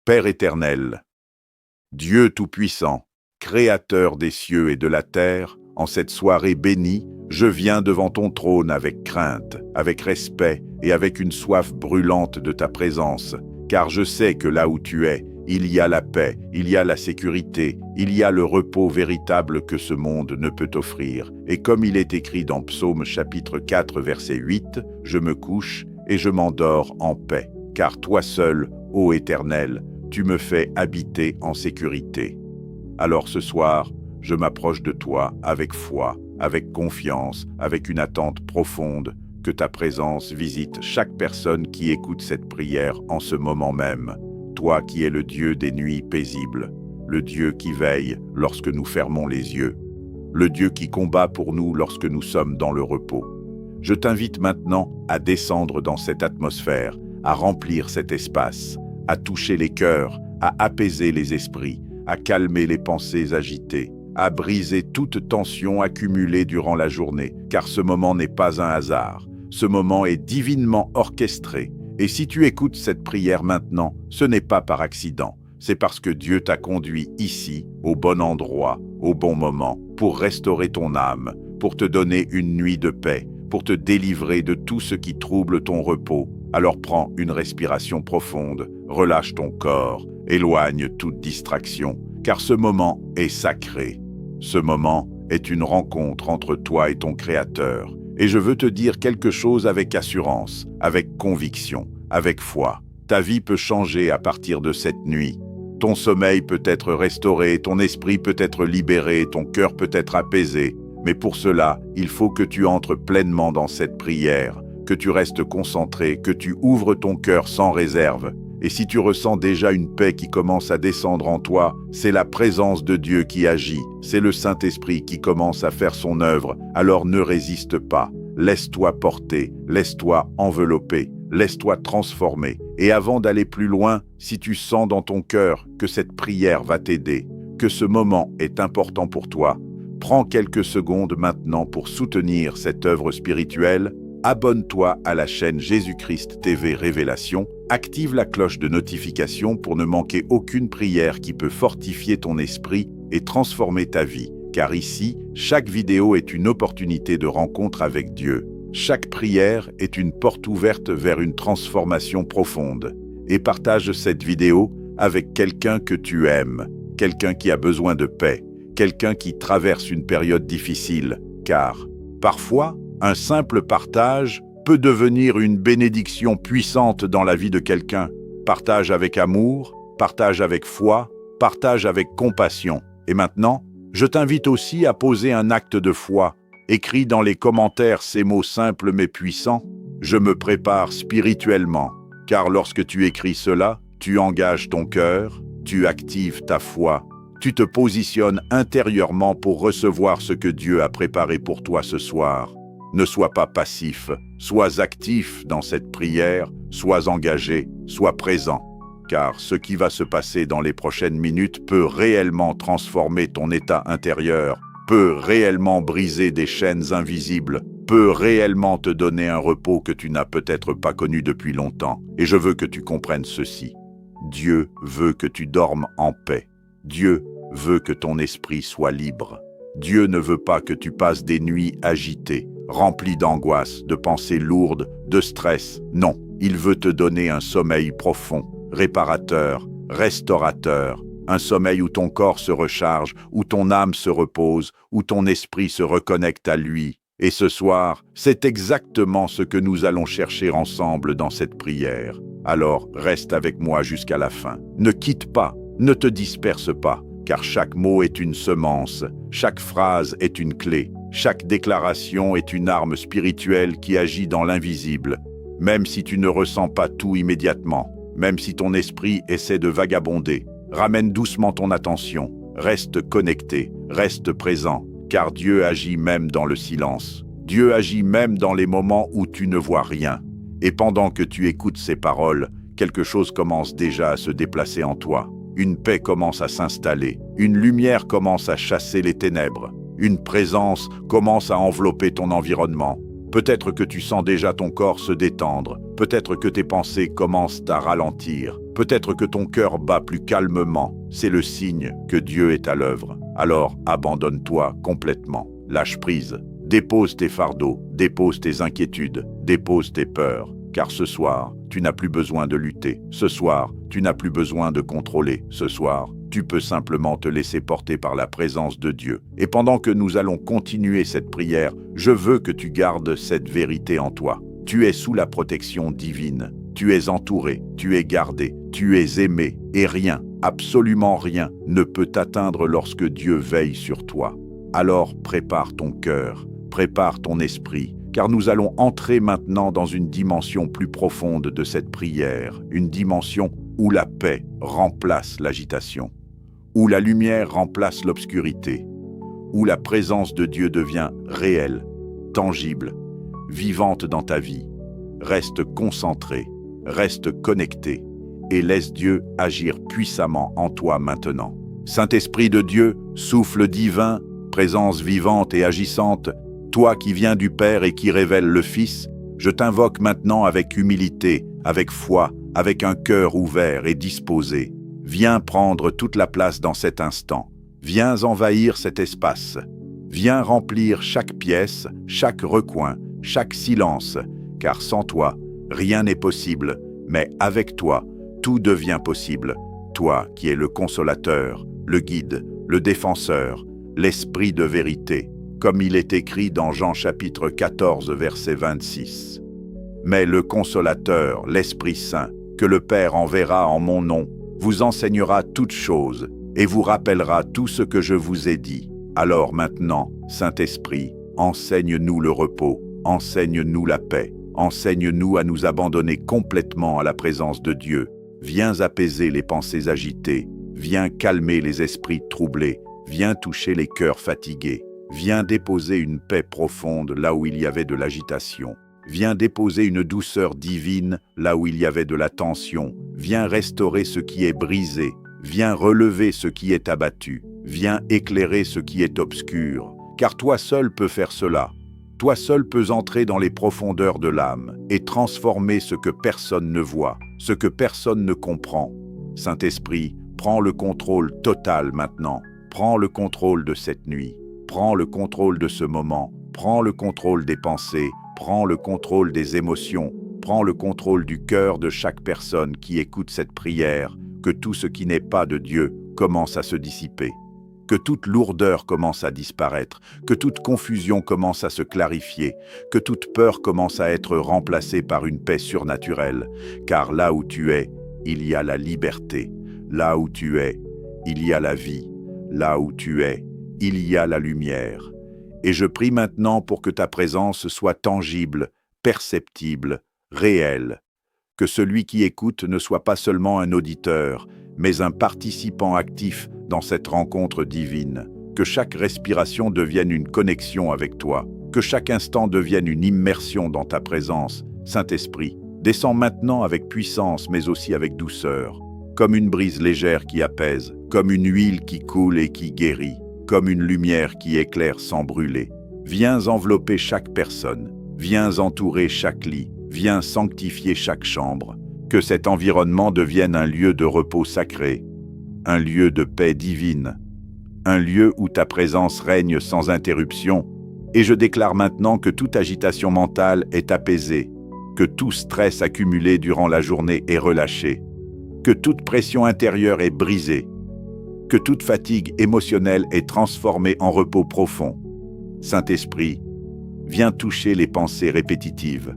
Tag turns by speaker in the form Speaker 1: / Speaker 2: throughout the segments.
Speaker 1: Père éternel, Dieu Tout-Puissant, Créateur des cieux et de la terre, en cette soirée bénie, je viens devant ton trône avec crainte, avec respect et avec une soif brûlante de ta présence, car je sais que là où tu es, il y a la paix, il y a la sécurité, il y a le repos véritable que ce monde ne peut offrir. Et comme il est écrit dans Psaume chapitre 4 verset 8, je me couche et je m'endors en paix, car toi seul, ô Éternel, tu me fais habiter en sécurité. Alors ce soir, je m'approche de toi avec foi, avec confiance, avec une attente profonde, que ta présence visite chaque personne qui écoute cette prière en ce moment même. Toi qui es le Dieu des nuits paisibles, le Dieu qui veille lorsque nous fermons les yeux, le Dieu qui combat pour nous lorsque nous sommes dans le repos. Je t'invite maintenant à descendre dans cette atmosphère, à remplir cet espace, à toucher les cœurs, à apaiser les esprits, à calmer les pensées agitées, à briser toute tension accumulée durant la journée, car ce moment n'est pas un hasard, ce moment est divinement orchestré. Et si tu écoutes cette prière maintenant, ce n'est pas par accident, c'est parce que Dieu t'a conduit ici, au bon endroit, au bon moment, pour restaurer ton âme, pour te donner une nuit de paix, pour te délivrer de tout ce qui trouble ton repos. Alors prends une respiration profonde, relâche ton corps, éloigne toute distraction, car ce moment est sacré. Ce moment est une rencontre entre toi et ton Créateur. Et je veux te dire quelque chose avec assurance, avec conviction, avec foi. Ta vie peut changer à partir de cette nuit. Ton sommeil peut être restauré, ton esprit peut être libéré, ton cœur peut être apaisé. Mais pour cela, il faut que tu entres pleinement dans cette prière, que tu restes concentré, que tu ouvres ton cœur sans réserve. Et si tu ressens déjà une paix qui commence à descendre en toi, c'est la présence de Dieu qui agit, c'est le Saint-Esprit qui commence à faire son œuvre. Alors ne résiste pas, laisse-toi porter, laisse-toi envelopper, laisse-toi transformer. Et avant d'aller plus loin, si tu sens dans ton cœur que cette prière va t'aider, que ce moment est important pour toi, prends quelques secondes maintenant pour soutenir cette œuvre spirituelle. Abonne-toi à la chaîne Jésus-Christ TV Révélation, active la cloche de notification pour ne manquer aucune prière qui peut fortifier ton esprit et transformer ta vie. Car ici, chaque vidéo est une opportunité de rencontre avec Dieu. Chaque prière est une porte ouverte vers une transformation profonde. Et partage cette vidéo avec quelqu'un que tu aimes, quelqu'un qui a besoin de paix, quelqu'un qui traverse une période difficile. Car, parfois, un simple partage peut devenir une bénédiction puissante dans la vie de quelqu'un. Partage avec amour, partage avec foi, partage avec compassion. Et maintenant, je t'invite aussi à poser un acte de foi. Écris dans les commentaires ces mots simples mais puissants. Je me prépare spirituellement. Car lorsque tu écris cela, tu engages ton cœur, tu actives ta foi. Tu te positionnes intérieurement pour recevoir ce que Dieu a préparé pour toi ce soir. Ne sois pas passif, sois actif dans cette prière, sois engagé, sois présent. Car ce qui va se passer dans les prochaines minutes peut réellement transformer ton état intérieur, peut réellement briser des chaînes invisibles, peut réellement te donner un repos que tu n'as peut-être pas connu depuis longtemps. Et je veux que tu comprennes ceci. Dieu veut que tu dormes en paix. Dieu veut que ton esprit soit libre. Dieu ne veut pas que tu passes des nuits agitées, remplies d'angoisse, de pensées lourdes, de stress. Non, il veut te donner un sommeil profond, réparateur, restaurateur, un sommeil où ton corps se recharge, où ton âme se repose, où ton esprit se reconnecte à lui. Et ce soir, c'est exactement ce que nous allons chercher ensemble dans cette prière. Alors, reste avec moi jusqu'à la fin. Ne quitte pas, ne te disperse pas, car chaque mot est une semence, chaque phrase est une clé, chaque déclaration est une arme spirituelle qui agit dans l'invisible. Même si tu ne ressens pas tout immédiatement, même si ton esprit essaie de vagabonder, ramène doucement ton attention, reste connecté, reste présent, car Dieu agit même dans le silence. Dieu agit même dans les moments où tu ne vois rien. Et pendant que tu écoutes ces paroles, quelque chose commence déjà à se déplacer en toi. Une paix commence à s'installer, une lumière commence à chasser les ténèbres, une présence commence à envelopper ton environnement. Peut-être que tu sens déjà ton corps se détendre, peut-être que tes pensées commencent à ralentir, peut-être que ton cœur bat plus calmement. C'est le signe que Dieu est à l'œuvre. Alors abandonne-toi complètement, lâche prise, dépose tes fardeaux, dépose tes inquiétudes, dépose tes peurs, car ce soir, tu n'as plus besoin de lutter. Ce soir, tu n'as plus besoin de contrôler. Ce soir, tu peux simplement te laisser porter par la présence de Dieu. Et pendant que nous allons continuer cette prière, je veux que tu gardes cette vérité en toi. Tu es sous la protection divine. Tu es entouré, tu es gardé, tu es aimé, et rien, absolument rien, ne peut t'atteindre lorsque Dieu veille sur toi. Alors prépare ton cœur, prépare ton esprit, car nous allons entrer maintenant dans une dimension plus profonde de cette prière, une dimension où la paix remplace l'agitation, où la lumière remplace l'obscurité, où la présence de Dieu devient réelle, tangible, vivante dans ta vie. Reste concentré, reste connecté et laisse Dieu agir puissamment en toi maintenant. Saint-Esprit de Dieu, souffle divin, présence vivante et agissante, toi qui viens du Père et qui révèle le Fils, je t'invoque maintenant avec humilité, avec foi, avec un cœur ouvert et disposé. Viens prendre toute la place dans cet instant. Viens envahir cet espace. Viens remplir chaque pièce, chaque recoin, chaque silence, car sans toi, rien n'est possible, mais avec toi, tout devient possible. Toi qui es le consolateur, le guide, le défenseur, l'esprit de vérité, comme il est écrit dans Jean chapitre 14, verset 26. Mais le consolateur, l'Esprit Saint, que le Père enverra en mon nom, vous enseignera toutes choses et vous rappellera tout ce que je vous ai dit. Alors maintenant, Saint-Esprit, enseigne-nous le repos, enseigne-nous la paix, enseigne-nous à nous abandonner complètement à la présence de Dieu. Viens apaiser les pensées agitées, viens calmer les esprits troublés, viens toucher les cœurs fatigués, viens déposer une paix profonde là où il y avait de l'agitation. Viens déposer une douceur divine là où il y avait de la tension. Viens restaurer ce qui est brisé. Viens relever ce qui est abattu. Viens éclairer ce qui est obscur. Car toi seul peux faire cela. Toi seul peux entrer dans les profondeurs de l'âme et transformer ce que personne ne voit, ce que personne ne comprend. Saint-Esprit, prends le contrôle total maintenant. Prends le contrôle de cette nuit. Prends le contrôle de ce moment. Prends le contrôle des pensées. Prends le contrôle des émotions, prends le contrôle du cœur de chaque personne qui écoute cette prière, que tout ce qui n'est pas de Dieu commence à se dissiper, que toute lourdeur commence à disparaître, que toute confusion commence à se clarifier, que toute peur commence à être remplacée par une paix surnaturelle, car là où tu es, il y a la liberté, là où tu es, il y a la vie, là où tu es, il y a la lumière. Et je prie maintenant pour que ta présence soit tangible, perceptible, réelle, que celui qui écoute ne soit pas seulement un auditeur, mais un participant actif dans cette rencontre divine, que chaque respiration devienne une connexion avec toi, que chaque instant devienne une immersion dans ta présence. Saint-Esprit, descends maintenant avec puissance mais aussi avec douceur, comme une brise légère qui apaise, comme une huile qui coule et qui guérit, comme une lumière qui éclaire sans brûler. Viens envelopper chaque personne, viens entourer chaque lit, viens sanctifier chaque chambre. Que cet environnement devienne un lieu de repos sacré, un lieu de paix divine, un lieu où ta présence règne sans interruption. Et je déclare maintenant que toute agitation mentale est apaisée, que tout stress accumulé durant la journée est relâché, que toute pression intérieure est brisée, que toute fatigue émotionnelle est transformée en repos profond. Saint-Esprit, viens toucher les pensées répétitives,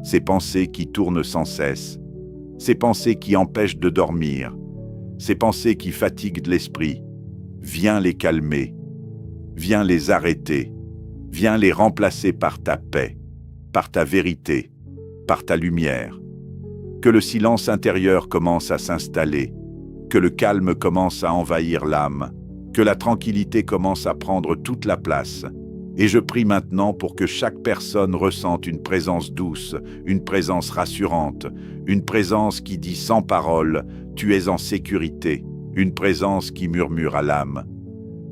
Speaker 1: ces pensées qui tournent sans cesse, ces pensées qui empêchent de dormir, ces pensées qui fatiguent l'esprit. Viens les calmer, viens les arrêter, viens les remplacer par ta paix, par ta vérité, par ta lumière. Que le silence intérieur commence à s'installer, que le calme commence à envahir l'âme, que la tranquillité commence à prendre toute la place. Et je prie maintenant pour que chaque personne ressente une présence douce, une présence rassurante, une présence qui dit sans parole « tu es en sécurité », une présence qui murmure à l'âme.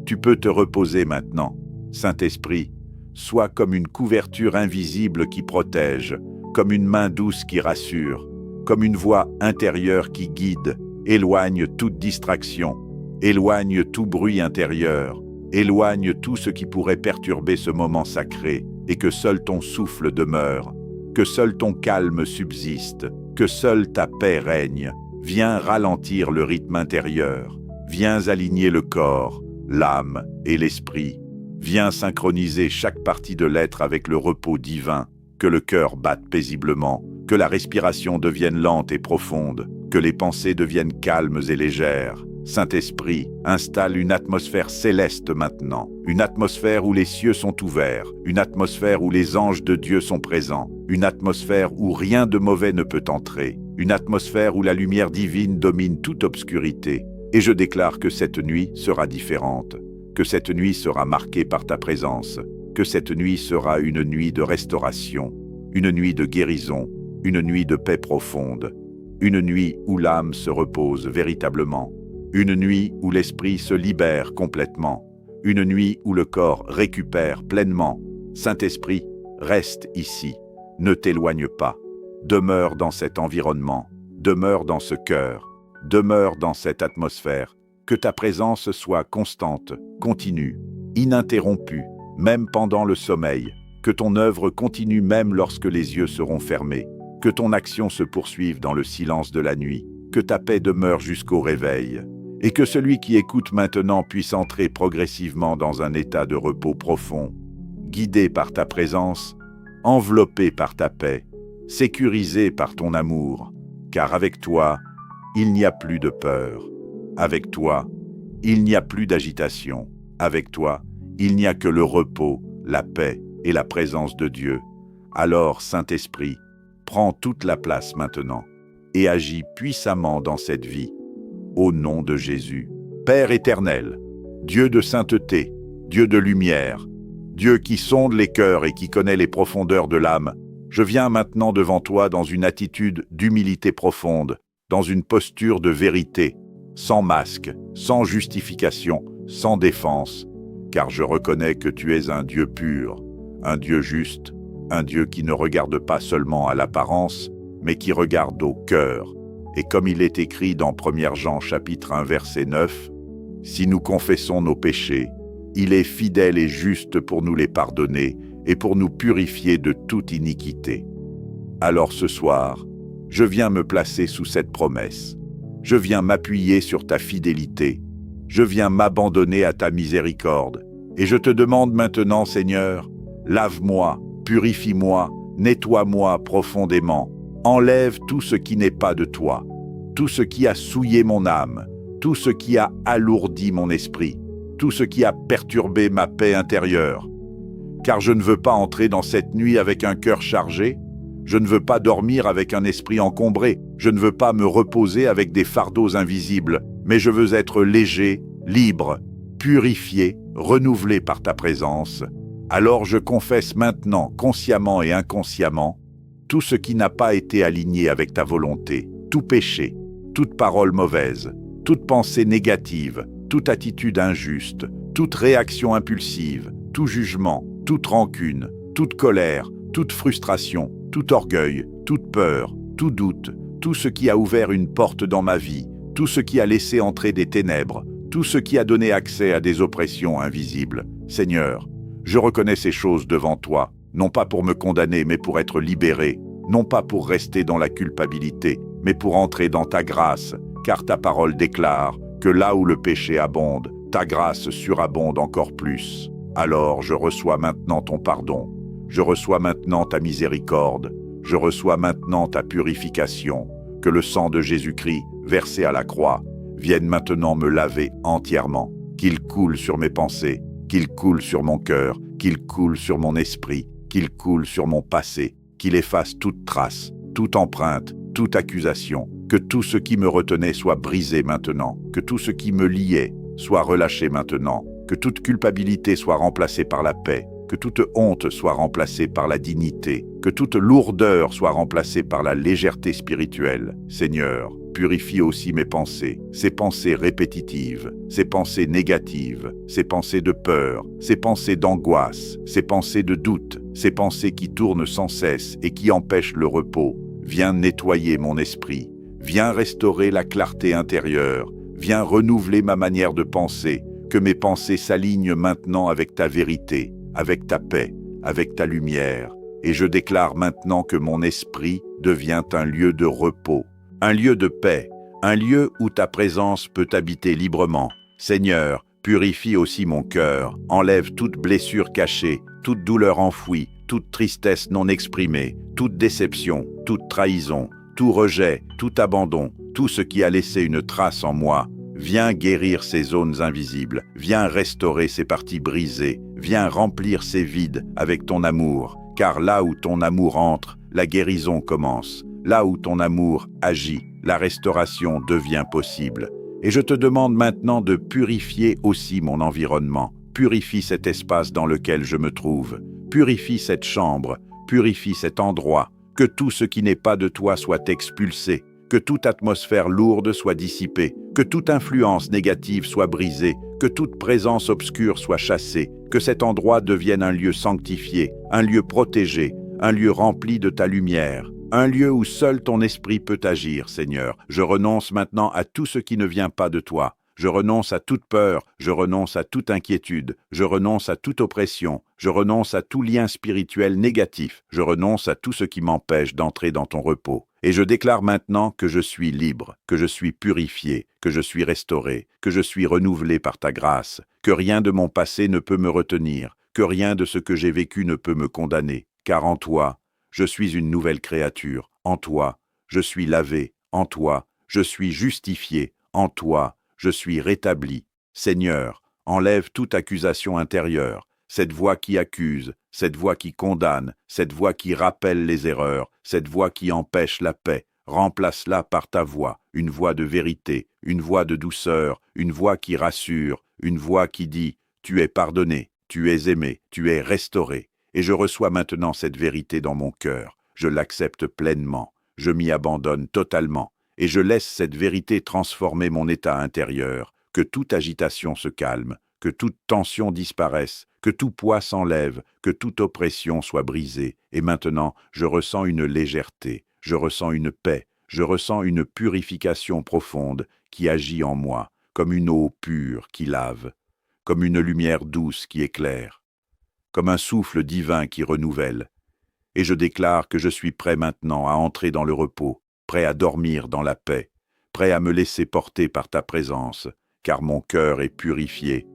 Speaker 1: Tu peux te reposer maintenant. Saint-Esprit, sois comme une couverture invisible qui protège, comme une main douce qui rassure, comme une voix intérieure qui guide. Éloigne toute distraction, éloigne tout bruit intérieur, éloigne tout ce qui pourrait perturber ce moment sacré, et que seul ton souffle demeure, que seul ton calme subsiste, que seule ta paix règne. Viens ralentir le rythme intérieur, viens aligner le corps, l'âme et l'esprit. Viens synchroniser chaque partie de l'être avec le repos divin, que le cœur batte paisiblement, que la respiration devienne lente et profonde, que les pensées deviennent calmes et légères. Saint-Esprit, installe une atmosphère céleste maintenant, une atmosphère où les cieux sont ouverts, une atmosphère où les anges de Dieu sont présents, une atmosphère où rien de mauvais ne peut entrer, une atmosphère où la lumière divine domine toute obscurité. Et je déclare que cette nuit sera différente, que cette nuit sera marquée par ta présence, que cette nuit sera une nuit de restauration, une nuit de guérison, une nuit de paix profonde, une nuit où l'âme se repose véritablement, une nuit où l'esprit se libère complètement, une nuit où le corps récupère pleinement. Saint-Esprit, reste ici, ne t'éloigne pas, demeure dans cet environnement, demeure dans ce cœur, demeure dans cette atmosphère, que ta présence soit constante, continue, ininterrompue, même pendant le sommeil, que ton œuvre continue même lorsque les yeux seront fermés, que ton action se poursuive dans le silence de la nuit, que ta paix demeure jusqu'au réveil, et que celui qui écoute maintenant puisse entrer progressivement dans un état de repos profond, guidé par ta présence, enveloppé par ta paix, sécurisé par ton amour, car avec toi, il n'y a plus de peur. Avec toi, il n'y a plus d'agitation. Avec toi, il n'y a que le repos, la paix et la présence de Dieu. Alors, Saint-Esprit, prends toute la place maintenant et agis puissamment dans cette vie. Au nom de Jésus, Père éternel, Dieu de sainteté, Dieu de lumière, Dieu qui sonde les cœurs et qui connaît les profondeurs de l'âme, je viens maintenant devant toi dans une attitude d'humilité profonde, dans une posture de vérité, sans masque, sans justification, sans défense, car je reconnais que tu es un Dieu pur, un Dieu juste, un Dieu qui ne regarde pas seulement à l'apparence, mais qui regarde au cœur. Et comme il est écrit dans 1 Jean chapitre 1 verset 9, « Si nous confessons nos péchés, il est fidèle et juste pour nous les pardonner et pour nous purifier de toute iniquité. » Alors ce soir, je viens me placer sous cette promesse. Je viens m'appuyer sur ta fidélité. Je viens m'abandonner à ta miséricorde. Et je te demande maintenant, Seigneur, lave-moi, purifie-moi, nettoie-moi profondément. Enlève tout ce qui n'est pas de toi, tout ce qui a souillé mon âme, tout ce qui a alourdi mon esprit, tout ce qui a perturbé ma paix intérieure. Car je ne veux pas entrer dans cette nuit avec un cœur chargé, je ne veux pas dormir avec un esprit encombré, je ne veux pas me reposer avec des fardeaux invisibles, mais je veux être léger, libre, purifié, renouvelé par ta présence. Alors je confesse maintenant, consciemment et inconsciemment, tout ce qui n'a pas été aligné avec ta volonté, tout péché, toute parole mauvaise, toute pensée négative, toute attitude injuste, toute réaction impulsive, tout jugement, toute rancune, toute colère, toute frustration, tout orgueil, toute peur, tout doute, tout ce qui a ouvert une porte dans ma vie, tout ce qui a laissé entrer des ténèbres, tout ce qui a donné accès à des oppressions invisibles. Seigneur, je reconnais ces choses devant toi, non pas pour me condamner, mais pour être libéré, non pas pour rester dans la culpabilité, mais pour entrer dans ta grâce, car ta parole déclare que là où le péché abonde, ta grâce surabonde encore plus. Alors je reçois maintenant ton pardon, je reçois maintenant ta miséricorde, je reçois maintenant ta purification, que le sang de Jésus-Christ, versé à la croix, vienne maintenant me laver entièrement, qu'il coule sur mes pensées, qu'il coule sur mon cœur, qu'il coule sur mon esprit, qu'il coule sur mon passé, qu'il efface toute trace, toute empreinte, toute accusation, que tout ce qui me retenait soit brisé maintenant, que tout ce qui me liait soit relâché maintenant, que toute culpabilité soit remplacée par la paix, que toute honte soit remplacée par la dignité, que toute lourdeur soit remplacée par la légèreté spirituelle. Seigneur, purifie aussi mes pensées, ces pensées répétitives, ces pensées négatives, ces pensées de peur, ces pensées d'angoisse, ces pensées de doute, ces pensées qui tournent sans cesse et qui empêchent le repos. Viens nettoyer mon esprit, viens restaurer la clarté intérieure, viens renouveler ma manière de penser, que mes pensées s'alignent maintenant avec ta vérité, avec ta paix, avec ta lumière. Et je déclare maintenant que mon esprit devient un lieu de repos, un lieu de paix, un lieu où ta présence peut habiter librement. Seigneur, purifie aussi mon cœur, enlève toute blessure cachée, toute douleur enfouie, toute tristesse non exprimée, toute déception, toute trahison, tout rejet, tout abandon, tout ce qui a laissé une trace en moi. Viens guérir ces zones invisibles, viens restaurer ces parties brisées, viens remplir ces vides avec ton amour, car là où ton amour entre, la guérison commence. Là où ton amour agit, la restauration devient possible. Et je te demande maintenant de purifier aussi mon environnement. Purifie cet espace dans lequel je me trouve. Purifie cette chambre, purifie cet endroit. Que tout ce qui n'est pas de toi soit expulsé. Que toute atmosphère lourde soit dissipée. Que toute influence négative soit brisée. Que toute présence obscure soit chassée. Que cet endroit devienne un lieu sanctifié, un lieu protégé, un lieu rempli de ta lumière. Un lieu où seul ton esprit peut agir, Seigneur. Je renonce maintenant à tout ce qui ne vient pas de toi. Je renonce à toute peur, je renonce à toute inquiétude, je renonce à toute oppression, je renonce à tout lien spirituel négatif, je renonce à tout ce qui m'empêche d'entrer dans ton repos. Et je déclare maintenant que je suis libre, que je suis purifié, que je suis restauré, que je suis renouvelé par ta grâce, que rien de mon passé ne peut me retenir, que rien de ce que j'ai vécu ne peut me condamner, car en toi, je suis une nouvelle créature, en toi, je suis lavé, en toi, je suis justifié, en toi, je suis rétabli. Seigneur, enlève toute accusation intérieure, cette voix qui accuse, cette voix qui condamne, cette voix qui rappelle les erreurs, cette voix qui empêche la paix. Remplace-la par ta voix, une voix de vérité, une voix de douceur, une voix qui rassure, une voix qui dit « Tu es pardonné, tu es aimé, tu es restauré ». Et je reçois maintenant cette vérité dans mon cœur. Je l'accepte pleinement, je m'y abandonne totalement, et je laisse cette vérité transformer mon état intérieur, que toute agitation se calme, que toute tension disparaisse, que tout poids s'enlève, que toute oppression soit brisée. Et maintenant, je ressens une légèreté, je ressens une paix, je ressens une purification profonde qui agit en moi, comme une eau pure qui lave, comme une lumière douce qui éclaire, comme un souffle divin qui renouvelle. Et je déclare que je suis prêt maintenant à entrer dans le repos, prêt à dormir dans la paix, prêt à me laisser porter par ta présence, car mon cœur est purifié,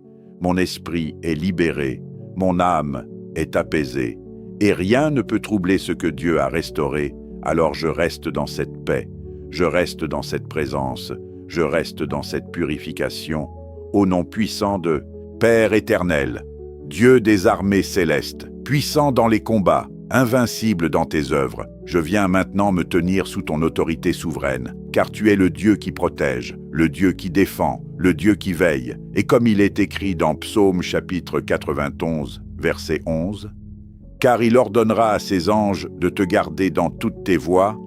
Speaker 1: mon esprit est libéré, mon âme est apaisée, et rien ne peut troubler ce que Dieu a restauré. Alors je reste dans cette paix, je reste dans cette présence, je reste dans cette purification, au nom puissant de Père éternel, Dieu des armées célestes, puissant dans les combats, invincible dans tes œuvres, je viens maintenant me tenir sous ton autorité souveraine, car tu es le Dieu qui protège, le Dieu qui défend, le Dieu qui veille. Et comme il est écrit dans Psaume chapitre 91, verset 11, « Car il ordonnera à ses anges de te garder dans toutes tes voies. »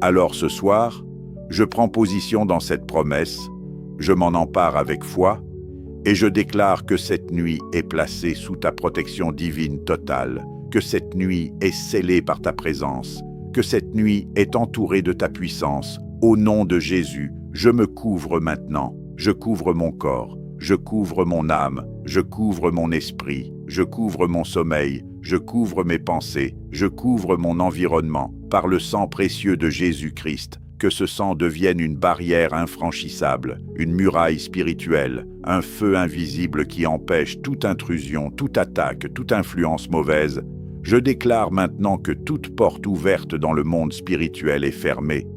Speaker 1: Alors ce soir, je prends position dans cette promesse, je m'en empare avec foi, et je déclare que cette nuit est placée sous ta protection divine totale, que cette nuit est scellée par ta présence, que cette nuit est entourée de ta puissance. Au nom de Jésus, je me couvre maintenant, je couvre mon corps, je couvre mon âme, je couvre mon esprit, je couvre mon sommeil, je couvre mes pensées, je couvre mon environnement, par le sang précieux de Jésus-Christ. Que ce sang devienne une barrière infranchissable, une muraille spirituelle, un feu invisible qui empêche toute intrusion, toute attaque, toute influence mauvaise. Je déclare maintenant que toute porte ouverte dans le monde spirituel est fermée,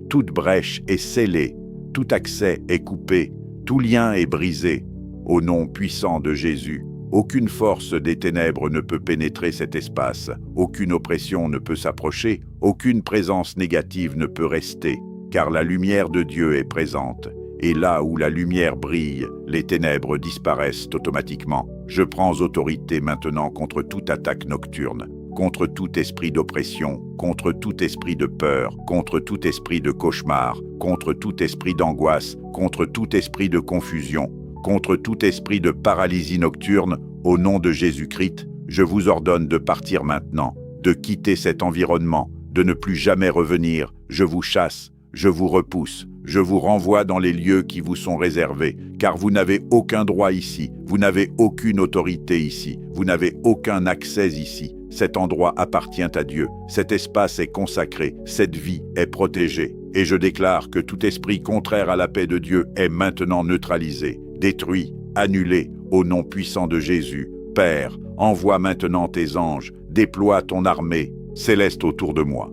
Speaker 1: toute brèche est scellée, tout accès est coupé, tout lien est brisé. Au nom puissant de Jésus, aucune force des ténèbres ne peut pénétrer cet espace, aucune oppression ne peut s'approcher, aucune présence négative ne peut rester, car la lumière de Dieu est présente. Et là où la lumière brille, les ténèbres disparaissent automatiquement. Je prends autorité maintenant contre toute attaque nocturne, contre tout esprit d'oppression, contre tout esprit de peur, contre tout esprit de cauchemar, contre tout esprit d'angoisse, contre tout esprit de confusion, contre tout esprit de paralysie nocturne, au nom de Jésus-Christ, je vous ordonne de partir maintenant, de quitter cet environnement, de ne plus jamais revenir. Je vous chasse, je vous repousse, je vous renvoie dans les lieux qui vous sont réservés, car vous n'avez aucun droit ici, vous n'avez aucune autorité ici, vous n'avez aucun accès ici. Cet endroit appartient à Dieu, cet espace est consacré, cette vie est protégée. Et je déclare que tout esprit contraire à la paix de Dieu est maintenant neutralisé, détruit, annulé, au nom puissant de Jésus. Père, envoie maintenant tes anges, déploie ton armée céleste autour de moi.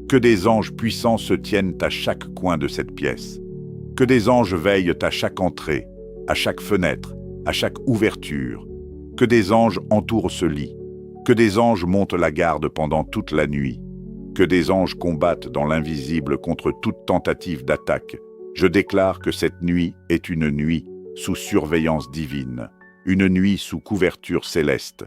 Speaker 1: Que des anges puissants se tiennent à chaque coin de cette pièce. Que des anges veillent à chaque entrée, à chaque fenêtre, à chaque ouverture. Que des anges entourent ce lit. Que des anges montent la garde pendant toute la nuit. Que des anges combattent dans l'invisible contre toute tentative d'attaque. Je déclare que cette nuit est une nuit sous surveillance divine, une nuit sous couverture céleste,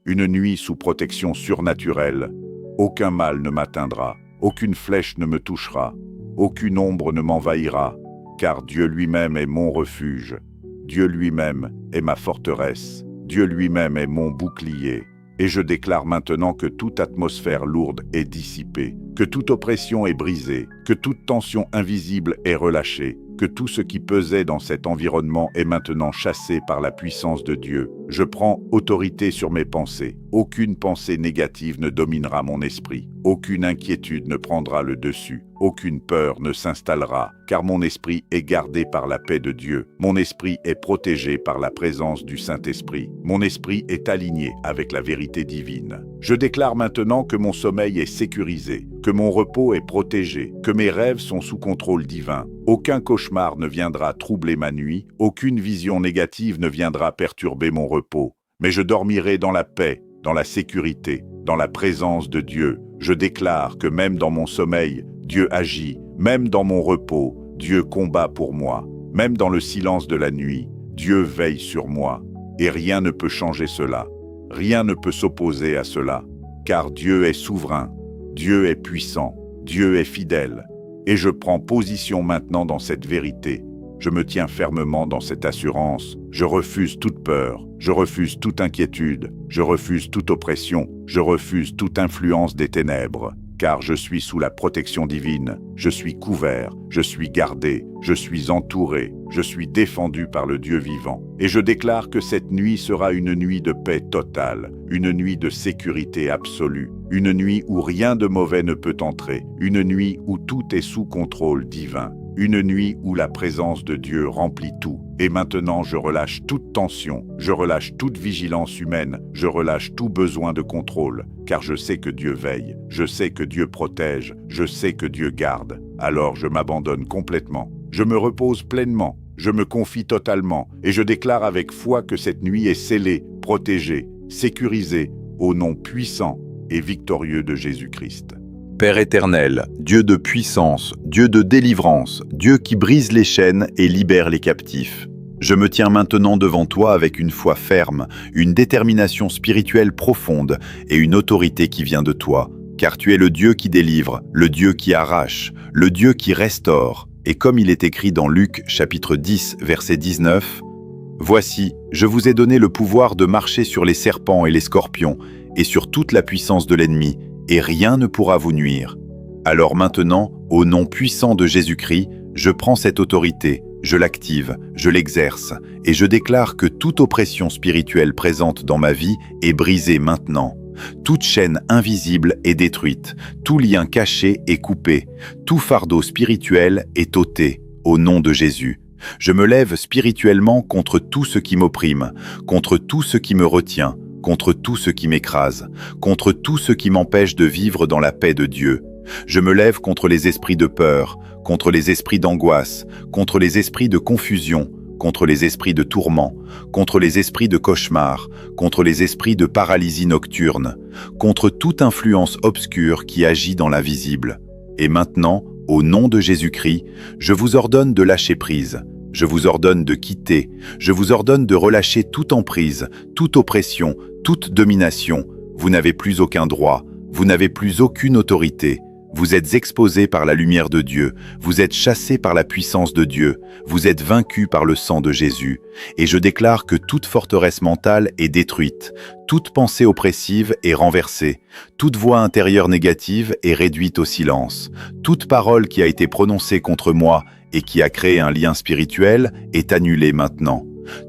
Speaker 1: une nuit sous protection surnaturelle. Aucun mal ne m'atteindra. Aucune flèche ne me touchera, aucune ombre ne m'envahira, car Dieu lui-même est mon refuge, Dieu lui-même est ma forteresse, Dieu lui-même est mon bouclier. Et je déclare maintenant que toute atmosphère lourde est dissipée, que toute oppression est brisée, que toute tension invisible est relâchée, que tout ce qui pesait dans cet environnement est maintenant chassé par la puissance de Dieu. Je prends autorité sur mes pensées. Aucune pensée négative ne dominera mon esprit. Aucune inquiétude ne prendra le dessus. Aucune peur ne s'installera, car mon esprit est gardé par la paix de Dieu. Mon esprit est protégé par la présence du Saint-Esprit. Mon esprit est aligné avec la vérité divine. Je déclare maintenant que mon sommeil est sécurisé, que mon repos est protégé, que mes rêves sont sous contrôle divin. Aucun cauchemar ne viendra troubler ma nuit, aucune vision négative ne viendra perturber mon repos. Mais je dormirai dans la paix, dans la sécurité, dans la présence de Dieu. Je déclare que même dans mon sommeil, Dieu agit, même dans mon repos, Dieu combat pour moi, même dans le silence de la nuit, Dieu veille sur moi, et rien ne peut changer cela, rien ne peut s'opposer à cela, car Dieu est souverain, Dieu est puissant, Dieu est fidèle, et je prends position maintenant dans cette vérité. Je me tiens fermement dans cette assurance. Je refuse toute peur, je refuse toute inquiétude, je refuse toute oppression, je refuse toute influence des ténèbres, car je suis sous la protection divine, je suis couvert, je suis gardé, je suis entouré, je suis défendu par le Dieu vivant. Et je déclare que cette nuit sera une nuit de paix totale, une nuit de sécurité absolue, une nuit où rien de mauvais ne peut entrer, une nuit où tout est sous contrôle divin. Une nuit où la présence de Dieu remplit tout. Et maintenant, je relâche toute tension, je relâche toute vigilance humaine, je relâche tout besoin de contrôle, car je sais que Dieu veille, je sais que Dieu protège, je sais que Dieu garde. Alors je m'abandonne complètement, je me repose pleinement, je me confie totalement, et je déclare avec foi que cette nuit est scellée, protégée, sécurisée, au nom puissant et victorieux de Jésus-Christ.
Speaker 2: Père éternel, Dieu de puissance, Dieu de délivrance, Dieu qui brise les chaînes et libère les captifs. Je me tiens maintenant devant toi avec une foi ferme, une détermination spirituelle profonde et une autorité qui vient de toi, car tu es le Dieu qui délivre, le Dieu qui arrache, le Dieu qui restaure. Et comme il est écrit dans Luc chapitre 10, verset 19, « Voici, je vous ai donné le pouvoir de marcher sur les serpents et les scorpions, et sur toute la puissance de l'ennemi, et rien ne pourra vous nuire. » Alors maintenant, au nom puissant de Jésus-Christ, je prends cette autorité, je l'active, je l'exerce, et je déclare que toute oppression spirituelle présente dans ma vie est brisée maintenant. Toute chaîne invisible est détruite, tout lien caché est coupé, tout fardeau spirituel est ôté, au nom de Jésus. Je me lève spirituellement contre tout ce qui m'opprime, contre tout ce qui me retient, contre tout ce qui m'écrase, contre tout ce qui m'empêche de vivre dans la paix de Dieu. Je me lève contre les esprits de peur, contre les esprits d'angoisse, contre les esprits de confusion, contre les esprits de tourment, contre les esprits de cauchemar, contre les esprits de paralysie nocturne, contre toute influence obscure qui agit dans l'invisible. Et maintenant, au nom de Jésus-Christ, je vous ordonne de lâcher prise. Je vous ordonne de quitter, je vous ordonne de relâcher toute emprise, toute oppression, toute domination. Vous n'avez plus aucun droit, vous n'avez plus aucune autorité. Vous êtes exposé par la lumière de Dieu, vous êtes chassé par la puissance de Dieu, vous êtes vaincu par le sang de Jésus. Et je déclare que toute forteresse mentale est détruite, toute pensée oppressive est renversée, toute voix intérieure négative est réduite au silence, toute parole qui a été prononcée contre moi et qui a créé un lien spirituel est annulée maintenant.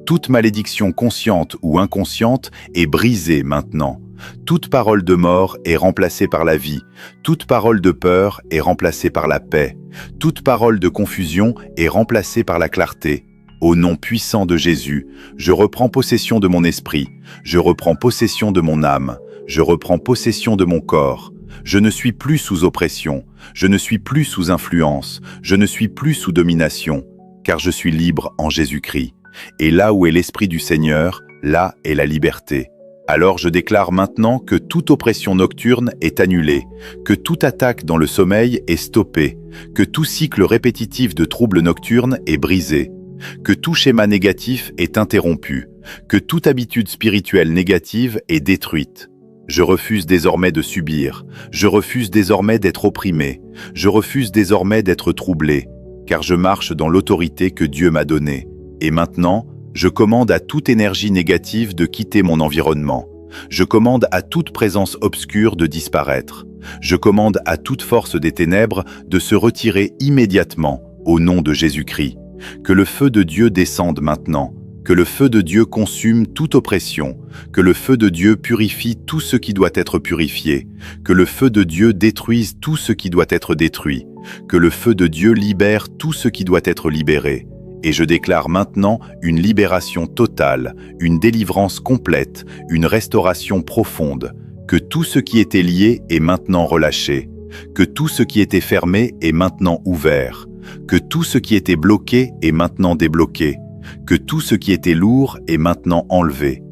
Speaker 2: Toute malédiction consciente ou inconsciente est brisée maintenant. Toute parole de mort est remplacée par la vie. Toute parole de peur est remplacée par la paix. Toute parole de confusion est remplacée par la clarté. Au nom puissant de Jésus, je reprends possession de mon esprit. Je reprends possession de mon âme. Je reprends possession de mon corps. Je ne suis plus sous oppression. Je ne suis plus sous influence. Je ne suis plus sous domination, car je suis libre en Jésus-Christ. Et là où est l'Esprit du Seigneur, là est la liberté. Alors je déclare maintenant que toute oppression nocturne est annulée, que toute attaque dans le sommeil est stoppée, que tout cycle répétitif de troubles nocturnes est brisé, que tout schéma négatif est interrompu, que toute habitude spirituelle négative est détruite. Je refuse désormais de subir, je refuse désormais d'être opprimé, je refuse désormais d'être troublé, car je marche dans l'autorité que Dieu m'a donnée. Et maintenant, je commande à toute énergie négative de quitter mon environnement. Je commande à toute présence obscure de disparaître. Je commande à toute force des ténèbres de se retirer immédiatement au nom de Jésus-Christ. Que le feu de Dieu descende maintenant. Que le feu de Dieu consume toute oppression. Que le feu de Dieu purifie tout ce qui doit être purifié. Que le feu de Dieu détruise tout ce qui doit être détruit. Que le feu de Dieu libère tout ce qui doit être libéré. Et je déclare maintenant une libération totale, une délivrance complète, une restauration profonde, que tout ce qui était lié est maintenant relâché, que tout ce qui était fermé est maintenant ouvert, que tout ce qui était bloqué est maintenant débloqué, que tout ce qui était lourd est maintenant enlevé.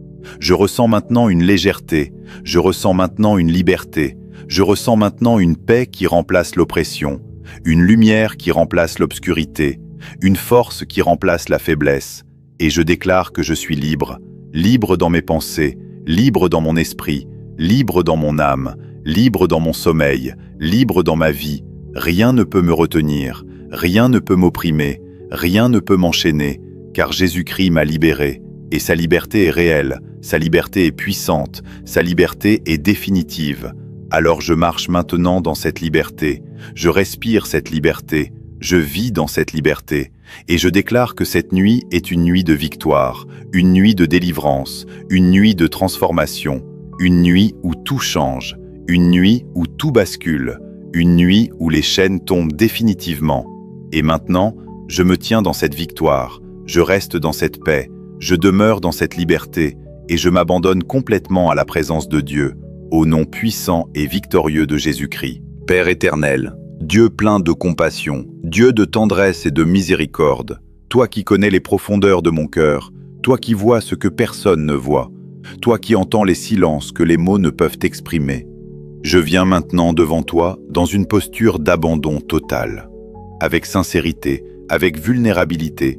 Speaker 2: Je ressens maintenant une légèreté, je ressens maintenant une liberté, je ressens maintenant une paix qui remplace l'oppression, une lumière qui remplace l'obscurité, une force qui remplace la faiblesse, et je déclare que je suis libre, libre dans mes pensées, libre dans mon esprit, libre dans mon âme, libre dans mon sommeil, libre dans ma vie. Rien ne peut me retenir, rien ne peut m'opprimer, rien ne peut m'enchaîner, car Jésus-Christ m'a libéré, et sa liberté est réelle, sa liberté est puissante, sa liberté est définitive. Alors je marche maintenant dans cette liberté, je respire cette liberté, je vis dans cette liberté, et je déclare que cette nuit est une nuit de victoire, une nuit de délivrance, une nuit de transformation, une nuit où tout change, une nuit où tout bascule, une nuit où les chaînes tombent définitivement. Et maintenant, je me tiens dans cette victoire, je reste dans cette paix, je demeure dans cette liberté, et je m'abandonne complètement à la présence de Dieu, au nom puissant et victorieux de Jésus-Christ. Père éternel, Dieu plein de compassion, Dieu de tendresse et de miséricorde, toi qui connais les profondeurs de mon cœur, toi qui vois ce que personne ne voit, toi qui entends les silences que les mots ne peuvent exprimer. Je viens maintenant devant toi dans une posture d'abandon total, avec sincérité, avec vulnérabilité,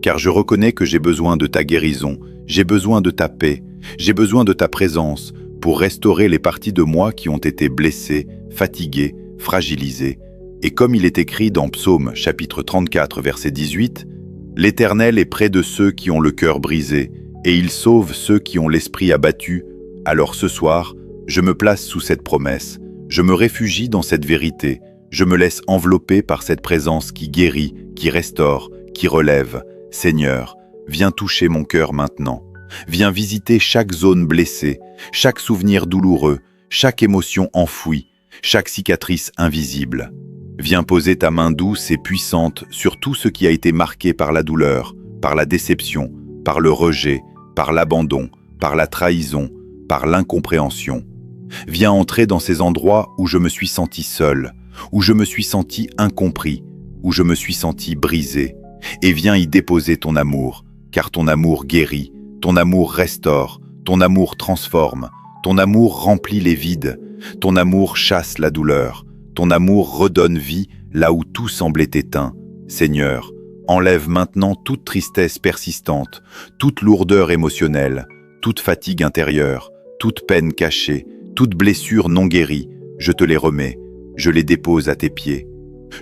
Speaker 2: car je reconnais que j'ai besoin de ta guérison, j'ai besoin de ta paix, j'ai besoin de ta présence pour restaurer les parties de moi qui ont été blessées, fatiguées, fragilisé, et comme il est écrit dans Psaume chapitre 34 verset 18, « L'Éternel est près de ceux qui ont le cœur brisé, et il sauve ceux qui ont l'esprit abattu. » Alors ce soir, je me place sous cette promesse, je me réfugie dans cette vérité, je me laisse envelopper par cette présence qui guérit, qui restaure, qui relève. Seigneur, viens toucher mon cœur maintenant, viens visiter chaque zone blessée, chaque souvenir douloureux, chaque émotion enfouie, chaque cicatrice invisible. Viens poser ta main douce et puissante sur tout ce qui a été marqué par la douleur, par la déception, par le rejet, par l'abandon, par la trahison, par l'incompréhension. Viens entrer dans ces endroits où je me suis senti seul, où je me suis senti incompris, où je me suis senti brisé, et viens y déposer ton amour, car ton amour guérit, ton amour restaure, ton amour transforme, ton amour remplit les vides, ton amour chasse la douleur, ton amour redonne vie là où tout semblait éteint. Seigneur, enlève maintenant toute tristesse persistante, toute lourdeur émotionnelle, toute fatigue intérieure, toute peine cachée, Toutes blessures non guéries, je te les remets, je les dépose à tes pieds.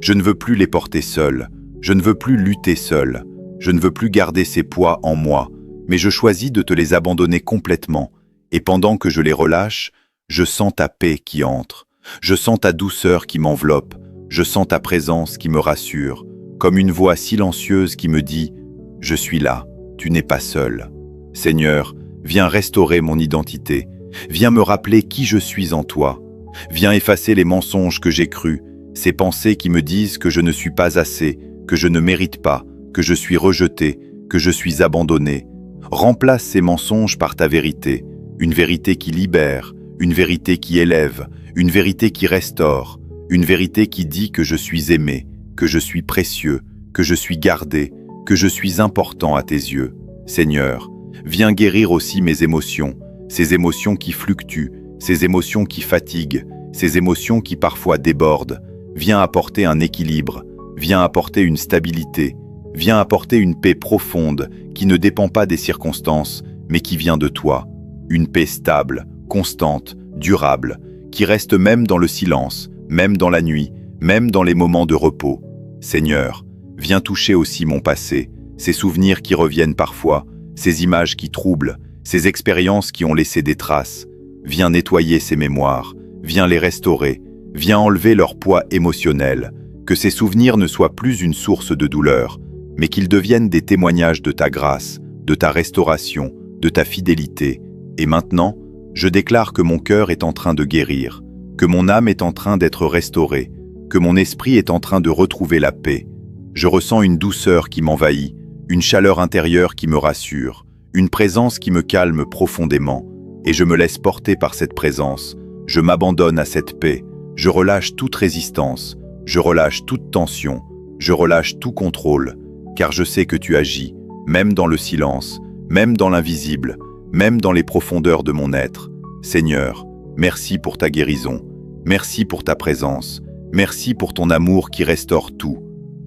Speaker 2: Je ne veux plus les porter seul, je ne veux plus lutter seul, je ne veux plus garder ces poids en moi, mais je choisis de te les abandonner complètement, et pendant que je les relâche, je sens ta paix qui entre, je sens ta douceur qui m'enveloppe, je sens ta présence qui me rassure, comme une voix silencieuse qui me dit « Je suis là, tu n'es pas seul ». Seigneur, viens restaurer mon identité, viens me rappeler qui je suis en toi, viens effacer les mensonges que j'ai crus, ces pensées qui me disent que je ne suis pas assez, que je ne mérite pas, que je suis rejeté, que je suis abandonné. Remplace ces mensonges par ta vérité, une vérité qui libère, une vérité qui élève, une vérité qui restaure, une vérité qui dit que je suis aimé, que je suis précieux, que je suis gardé, que je suis important à tes yeux. Seigneur, viens guérir aussi mes émotions, ces émotions qui fluctuent, ces émotions qui fatiguent, ces émotions qui parfois débordent. Viens apporter un équilibre, viens apporter une stabilité, viens apporter une paix profonde qui ne dépend pas des circonstances, mais qui vient de toi. Une paix stable, constante, durable, qui reste même dans le silence, même dans la nuit, même dans les moments de repos. Seigneur, viens toucher aussi mon passé, ces souvenirs qui reviennent parfois, ces images qui troublent, ces expériences qui ont laissé des traces. Viens nettoyer ces mémoires, viens les restaurer, viens enlever leur poids émotionnel, que ces souvenirs ne soient plus une source de douleur, mais qu'ils deviennent des témoignages de ta grâce, de ta restauration, de ta fidélité. Et maintenant, je déclare que mon cœur est en train de guérir, que mon âme est en train d'être restaurée, que mon esprit est en train de retrouver la paix. Je ressens une douceur qui m'envahit, une chaleur intérieure qui me rassure, une présence qui me calme profondément, et je me laisse porter par cette présence. Je m'abandonne à cette paix, je relâche toute résistance, je relâche toute tension, je relâche tout contrôle, car je sais que tu agis, même dans le silence, même dans l'invisible, même dans les profondeurs de mon être. Seigneur, merci pour ta guérison, merci pour ta présence, merci pour ton amour qui restaure tout.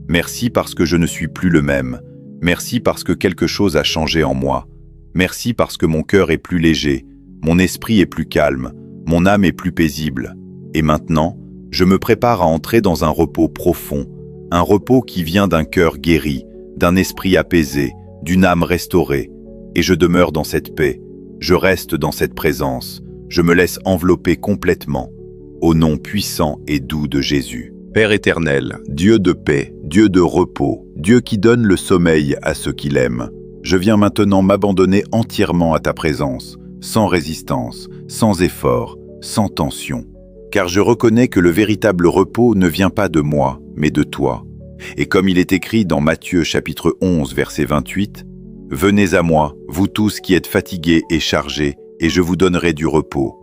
Speaker 2: Merci parce que je ne suis plus le même, merci parce que quelque chose a changé en moi, merci parce que mon cœur est plus léger, mon esprit est plus calme, mon âme est plus paisible. Et maintenant, je me prépare à entrer dans un repos profond, un repos qui vient d'un cœur guéri, d'un esprit apaisé, d'une âme restaurée. Et je demeure dans cette paix, je reste dans cette présence, je me laisse envelopper complètement, au nom puissant et doux de Jésus. Père éternel, Dieu de paix, Dieu de repos, Dieu qui donne le sommeil à ceux qui l'aiment, je viens maintenant m'abandonner entièrement à ta présence, sans résistance, sans effort, sans tension. Car je reconnais que le véritable repos ne vient pas de moi, mais de toi. Et comme il est écrit dans Matthieu chapitre 11, verset 28, « Venez à moi, vous tous qui êtes fatigués et chargés, et je vous donnerai du repos. »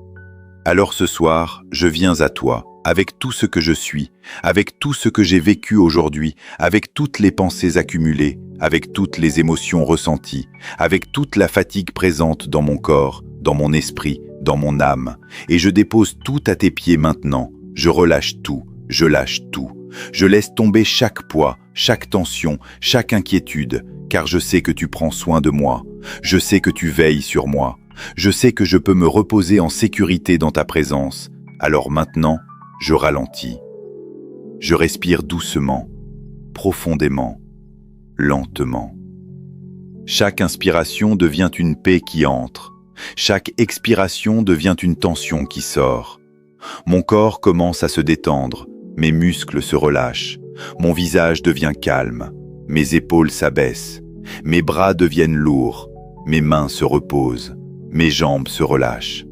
Speaker 2: Alors ce soir, je viens à toi, avec tout ce que je suis, avec tout ce que j'ai vécu aujourd'hui, avec toutes les pensées accumulées, avec toutes les émotions ressenties, avec toute la fatigue présente dans mon corps, dans mon esprit, dans mon âme, et je dépose tout à tes pieds maintenant. Je relâche tout, je lâche tout. Je laisse tomber chaque poids, chaque tension, chaque inquiétude, car je sais que tu prends soin de moi. Je sais que tu veilles sur moi. Je sais que je peux me reposer en sécurité dans ta présence. Alors maintenant, je ralentis. Je respire doucement, profondément, lentement. Chaque inspiration devient une paix qui entre. Chaque expiration devient une tension qui sort. Mon corps commence à se détendre, mes muscles se relâchent, mon visage devient calme, mes épaules s'abaissent, mes bras deviennent lourds, mes mains se reposent, mes jambes se relâchent.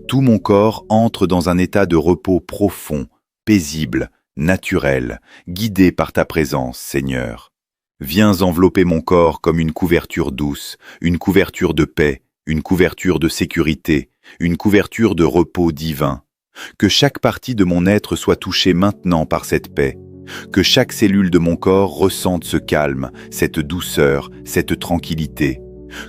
Speaker 2: Tout mon corps entre dans un état de repos profond, paisible, naturel, guidé par ta présence, Seigneur. Viens envelopper mon corps comme une couverture douce, une couverture de paix, une couverture de sécurité, une couverture de repos divin. Que chaque partie de mon être soit touchée maintenant par cette paix. Que chaque cellule de mon corps ressente ce calme, cette douceur, cette tranquillité.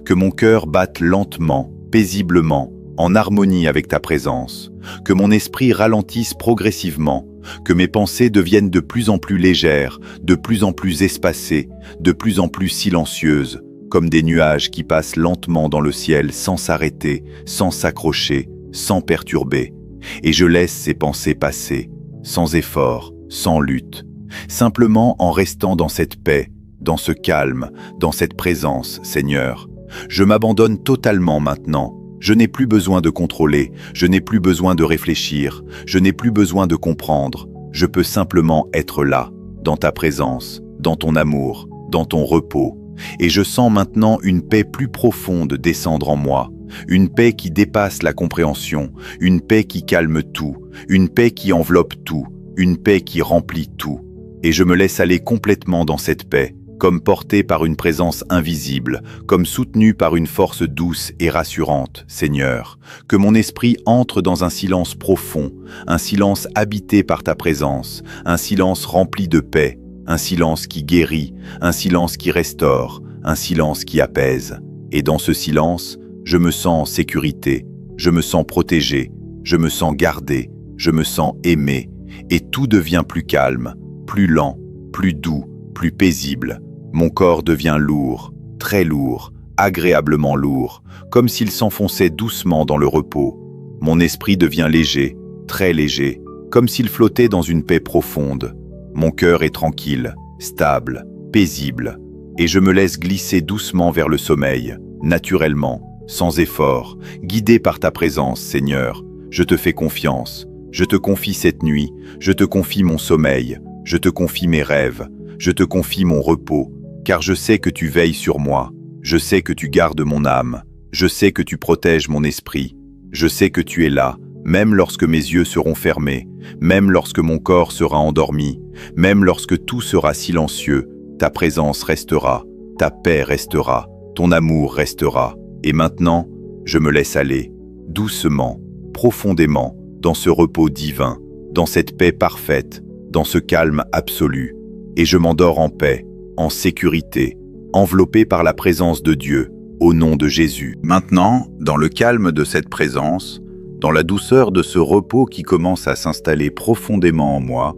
Speaker 2: Que mon cœur batte lentement, paisiblement, en harmonie avec ta présence. Que mon esprit ralentisse progressivement. Que mes pensées deviennent de plus en plus légères, de plus en plus espacées, de plus en plus silencieuses, comme des nuages qui passent lentement dans le ciel sans s'arrêter, sans s'accrocher, sans perturber. et je laisse ces pensées passer, sans effort, sans lutte, simplement en restant dans cette paix, dans ce calme, dans cette présence, Seigneur. Je m'abandonne totalement maintenant. Je n'ai plus besoin de contrôler, je n'ai plus besoin de réfléchir, je n'ai plus besoin de comprendre. Je peux simplement être là, dans ta présence, dans ton amour, dans ton repos. Et je sens maintenant une paix plus profonde descendre en moi, une paix qui dépasse la compréhension, une paix qui calme tout, une paix qui enveloppe tout, une paix qui remplit tout. Et je me laisse aller complètement dans cette paix, comme porté par une présence invisible, comme soutenu par une force douce et rassurante, Seigneur. Que mon esprit entre dans un silence profond, un silence habité par ta présence, un silence rempli de paix, un silence qui guérit, un silence qui restaure, un silence qui apaise. Et dans ce silence, je me sens en sécurité, je me sens protégé, je me sens gardé, je me sens aimé, et tout devient plus calme, plus lent, plus doux, plus paisible. Mon corps devient lourd, très lourd, agréablement lourd, comme s'il s'enfonçait doucement dans le repos. Mon esprit devient léger, très léger, comme s'il flottait dans une paix profonde. Mon cœur est tranquille, stable, paisible, et je me laisse glisser doucement vers le sommeil, naturellement, sans effort, guidé par ta présence, Seigneur. Je te fais confiance, je te confie cette nuit, je te confie mon sommeil, je te confie mes rêves, je te confie mon repos, car je sais que tu veilles sur moi, je sais que tu gardes mon âme, je sais que tu protèges mon esprit, je sais que tu es là, même lorsque mes yeux seront fermés, même lorsque mon corps sera endormi, même lorsque tout sera silencieux, ta présence restera, ta paix restera, ton amour restera. Et maintenant, je me laisse aller, doucement, profondément, dans ce repos divin, dans cette paix parfaite, dans ce calme absolu, et je m'endors en paix, en sécurité, enveloppé par la présence de Dieu, au nom de Jésus. Maintenant, dans le calme de cette présence, dans la douceur de ce repos qui commence à s'installer profondément en moi,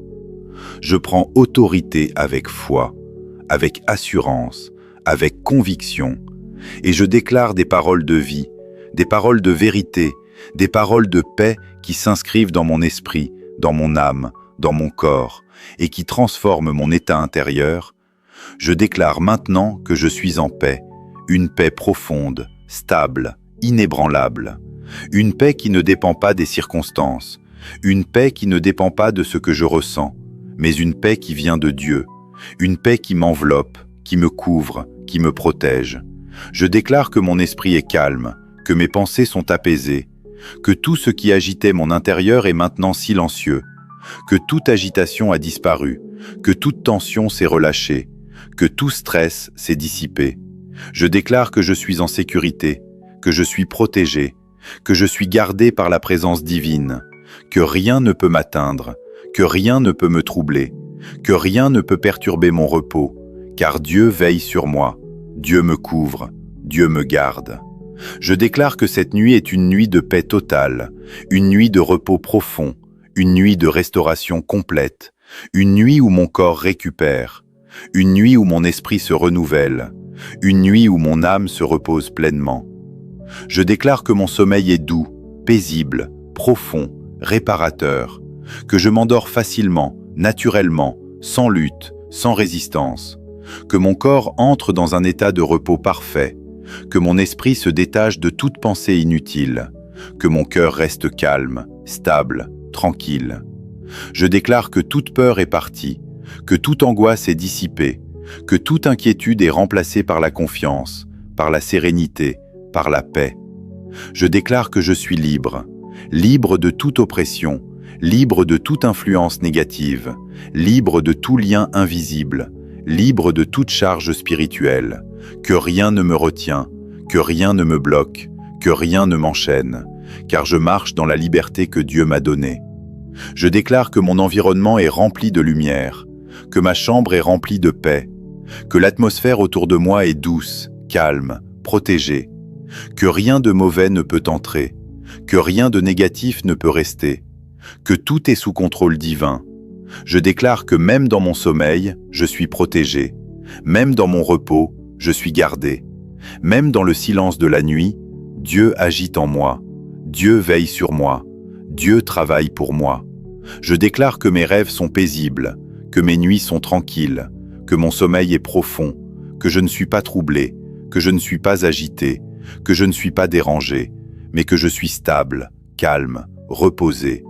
Speaker 2: je prends autorité avec foi, avec assurance, avec conviction, et je déclare des paroles de vie, des paroles de vérité, des paroles de paix qui s'inscrivent dans mon esprit, dans mon âme, dans mon corps, et qui transforment mon état intérieur. Je déclare maintenant que je suis en paix, une paix profonde, stable, inébranlable, une paix qui ne dépend pas des circonstances, une paix qui ne dépend pas de ce que je ressens, mais une paix qui vient de Dieu, une paix qui m'enveloppe, qui me couvre, qui me protège. Je déclare que mon esprit est calme, que mes pensées sont apaisées, que tout ce qui agitait mon intérieur est maintenant silencieux, que toute agitation a disparu, que toute tension s'est relâchée, que tout stress s'est dissipé. Je déclare que je suis en sécurité, que je suis protégé, que je suis gardé par la présence divine, que rien ne peut m'atteindre, que rien ne peut me troubler, que rien ne peut perturber mon repos, car Dieu veille sur moi, Dieu me couvre, Dieu me garde. Je déclare que cette nuit est une nuit de paix totale, une nuit de repos profond, une nuit de restauration complète, une nuit où mon corps récupère, une nuit où mon esprit se renouvelle, une nuit où mon âme se repose pleinement. Je déclare que mon sommeil est doux, paisible, profond, réparateur, que je m'endors facilement, naturellement, sans lutte, sans résistance, que mon corps entre dans un état de repos parfait, que mon esprit se détache de toute pensée inutile, que mon cœur reste calme, stable, tranquille. Je déclare que toute peur est partie, que toute angoisse est dissipée, que toute inquiétude est remplacée par la confiance, par la sérénité, par la paix. Je déclare que je suis libre, libre de toute oppression, libre de toute influence négative, libre de tout lien invisible, libre de toute charge spirituelle, que rien ne me retient, que rien ne me bloque, que rien ne m'enchaîne, car je marche dans la liberté que Dieu m'a donnée. Je déclare que mon environnement est rempli de lumière, que ma chambre est remplie de paix, que l'atmosphère autour de moi est douce, calme, protégée, que rien de mauvais ne peut entrer, que rien de négatif ne peut rester, que tout est sous contrôle divin. Je déclare que même dans mon sommeil, je suis protégé, même dans mon repos, je suis gardé, même dans le silence de la nuit, Dieu agit en moi, Dieu veille sur moi, Dieu travaille pour moi. Je déclare que mes rêves sont paisibles, que mes nuits sont tranquilles, que mon sommeil est profond, que je ne suis pas troublé, que je ne suis pas agité, que je ne suis pas dérangé, mais que je suis stable, calme, reposé.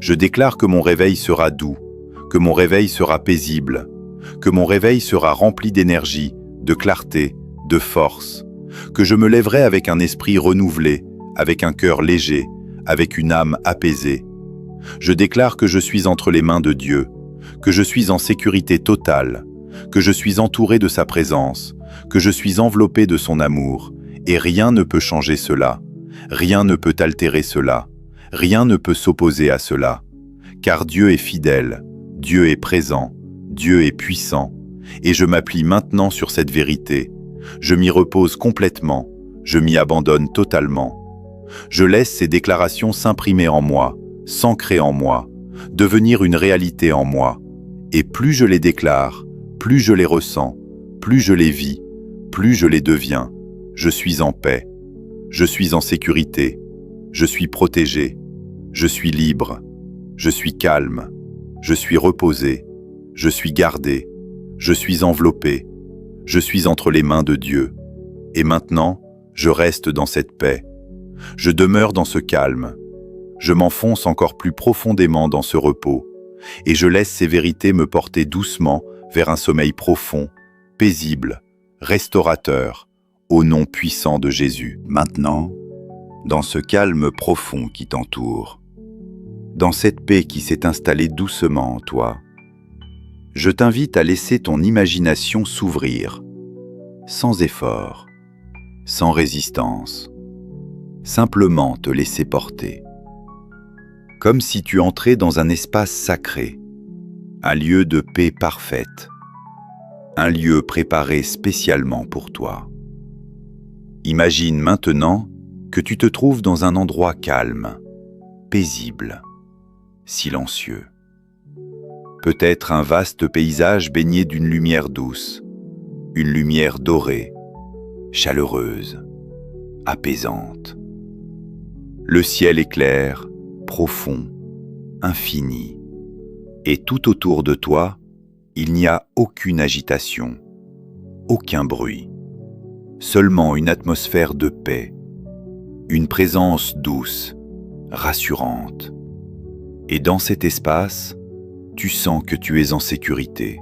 Speaker 2: Je déclare que mon réveil sera doux, que mon réveil sera paisible, que mon réveil sera rempli d'énergie, de clarté, de force, que je me lèverai avec un esprit renouvelé, avec un cœur léger, avec une âme apaisée. Je déclare que je suis entre les mains de Dieu, que je suis en sécurité totale, que je suis entouré de sa présence, que je suis enveloppé de son amour, et rien ne peut changer cela, rien ne peut altérer cela, rien ne peut s'opposer à cela, car Dieu est fidèle, Dieu est présent, Dieu est puissant, et je m'appuie maintenant sur cette vérité. Je m'y repose complètement, je m'y abandonne totalement. Je laisse ces déclarations s'imprimer en moi, s'ancrer en moi, devenir une réalité en moi. Et plus je les déclare, plus je les ressens, plus je les vis, plus je les deviens. Je suis en paix, je suis en sécurité, je suis protégé, je suis libre, je suis calme, je suis reposé, je suis gardé, je suis enveloppé, je suis entre les mains de Dieu. Et maintenant, je reste dans cette paix. Je demeure dans ce calme. Je m'enfonce encore plus profondément dans ce repos. Et je laisse ces vérités me porter doucement vers un sommeil profond, paisible, restaurateur, au nom puissant de Jésus. Maintenant, dans ce calme profond qui t'entoure, dans cette paix qui s'est installée doucement en toi, je t'invite à laisser ton imagination s'ouvrir, sans effort, sans résistance, simplement te laisser porter. Comme si tu entrais dans un espace sacré, un lieu de paix parfaite, un lieu préparé spécialement pour toi. Imagine maintenant que tu te trouves dans un endroit calme, paisible, silencieux. Peut-être un vaste paysage baigné d'une lumière douce, une lumière dorée, chaleureuse, apaisante. Le ciel est clair, profond, infini, et tout autour de toi, il n'y a aucune agitation, aucun bruit, seulement une atmosphère de paix, une présence douce, rassurante. Et dans cet espace, tu sens que tu es en sécurité,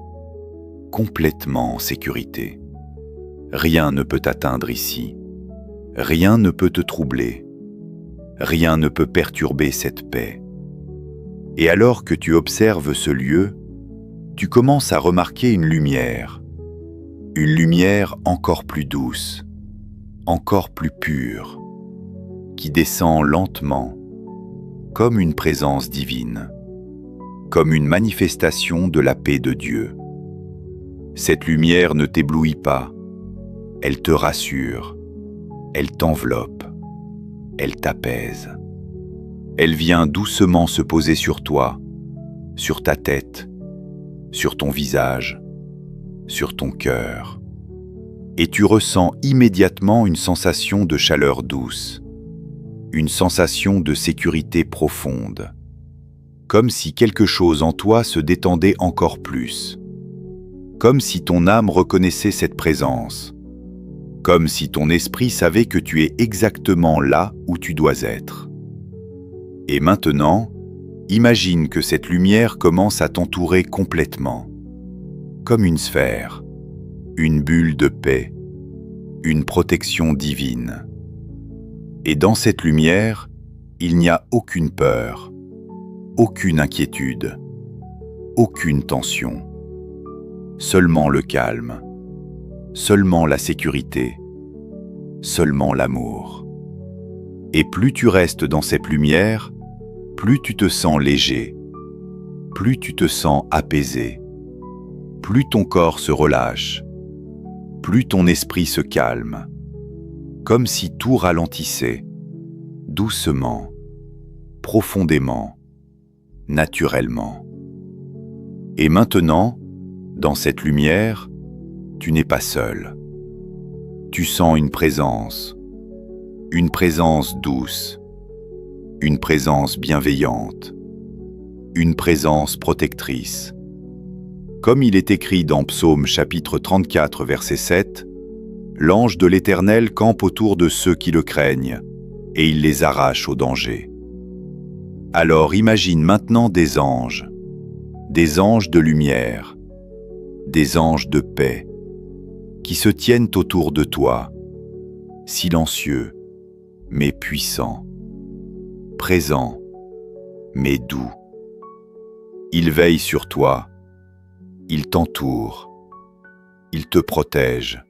Speaker 2: complètement en sécurité. Rien ne peut t'atteindre ici, rien ne peut te troubler, rien ne peut perturber cette paix. Et alors que tu observes ce lieu, tu commences à remarquer une lumière encore plus douce, encore plus pure, qui descend lentement, comme une présence divine, comme une manifestation de la paix de Dieu. Cette lumière ne t'éblouit pas, elle te rassure, elle t'enveloppe, elle t'apaise. Elle vient doucement se poser sur toi, sur ta tête, sur ton visage, sur ton cœur. Et tu ressens immédiatement une sensation de chaleur douce, une sensation de sécurité profonde, comme si quelque chose en toi se détendait encore plus, comme si ton âme reconnaissait cette présence, comme si ton esprit savait que tu es exactement là où tu dois être. Et maintenant, imagine que cette lumière commence à t'entourer complètement, comme une sphère, une bulle de paix, une protection divine. Et dans cette lumière, il n'y a aucune peur, aucune inquiétude, aucune tension, seulement le calme, seulement la sécurité, seulement l'amour. Et plus tu restes dans cette lumière, plus tu te sens léger, plus tu te sens apaisé, plus ton corps se relâche, plus ton esprit se calme, comme si tout ralentissait, doucement, profondément, naturellement. Et maintenant, dans cette lumière, tu n'es pas seul. Tu sens une présence douce, une présence bienveillante, une présence protectrice. Comme il est écrit dans Psaume chapitre 34, verset 7, « L'ange de l'Éternel campe autour de ceux qui le craignent, et il les arrache au danger. » Alors imagine maintenant des anges de lumière, des anges de paix, qui se tiennent autour de toi, silencieux, mais puissants, présents, mais doux. Ils veillent sur toi, ils t'entourent, ils te protègent,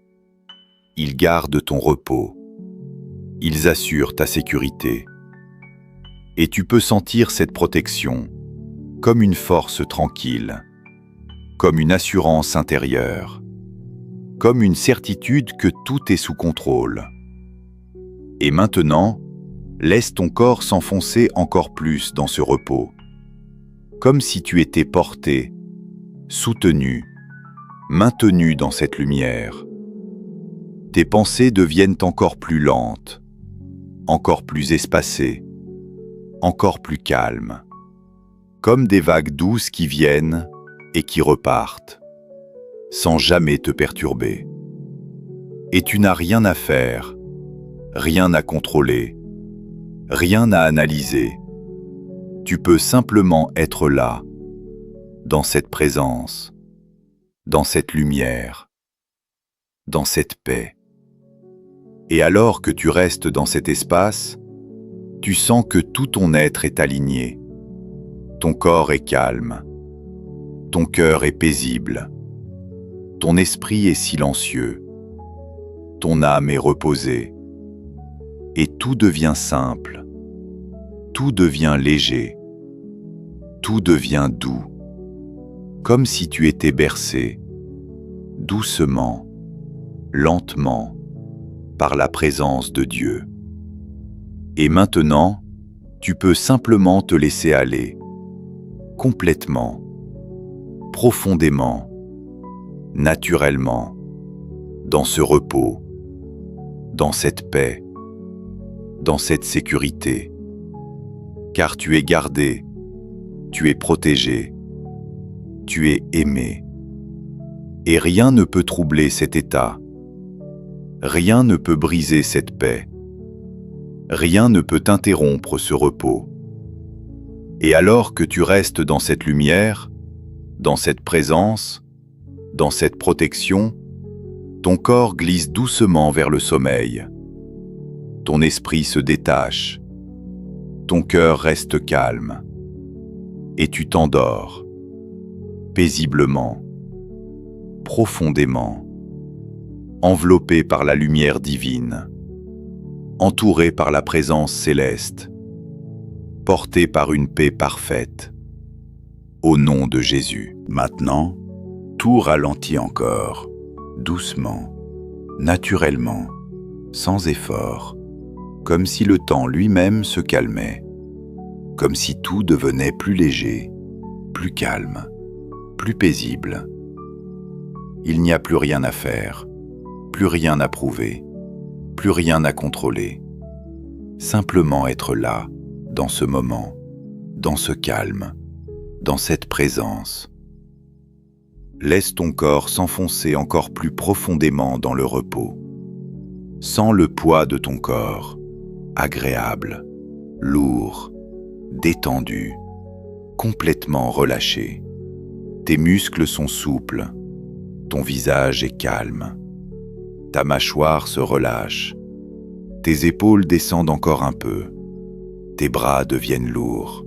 Speaker 2: ils gardent ton repos, ils assurent ta sécurité. Et tu peux sentir cette protection comme une force tranquille, comme une assurance intérieure, comme une certitude que tout est sous contrôle. Et maintenant, laisse ton corps s'enfoncer encore plus dans ce repos, comme si tu étais porté, soutenu, maintenu dans cette lumière. Tes pensées deviennent encore plus lentes, encore plus espacées, encore plus calmes, comme des vagues douces qui viennent et qui repartent, sans jamais te perturber. Et tu n'as rien à faire, rien à contrôler, rien à analyser. Tu peux simplement être là, dans cette présence, dans cette lumière, dans cette paix. Et alors que tu restes dans cet espace, tu sens que tout ton être est aligné. Ton corps est calme, ton cœur est paisible, ton esprit est silencieux, ton âme est reposée, et tout devient simple, tout devient léger, tout devient doux, comme si tu étais bercé, doucement, lentement, par la présence de Dieu. Et maintenant, tu peux simplement te laisser aller, complètement, profondément, naturellement, dans ce repos, dans cette paix, dans cette sécurité. Car tu es gardé, tu es protégé, tu es aimé. Et rien ne peut troubler cet état. Rien ne peut briser cette paix. Rien ne peut interrompre ce repos. Et alors que tu restes dans cette lumière, dans cette présence, dans cette protection, ton corps glisse doucement vers le sommeil. Ton esprit se détache. Ton cœur reste calme. Et tu t'endors, paisiblement, profondément, enveloppé par la lumière divine, entouré par la présence céleste, porté par une paix parfaite, au nom de Jésus.
Speaker 1: Maintenant, tout ralentit encore, doucement, naturellement, sans effort, comme si le temps lui-même se calmait, comme si tout devenait plus léger, plus calme, plus paisible. Il n'y a plus rien à faire, plus rien à prouver, plus rien à contrôler. Simplement être là, dans ce moment, dans ce calme, dans cette présence. Laisse ton corps s'enfoncer encore plus profondément dans le repos. Sens le poids de ton corps, agréable, lourd, détendu, complètement relâché. Tes muscles sont souples, ton visage est calme, ta mâchoire se relâche, tes épaules descendent encore un peu, tes bras deviennent lourds,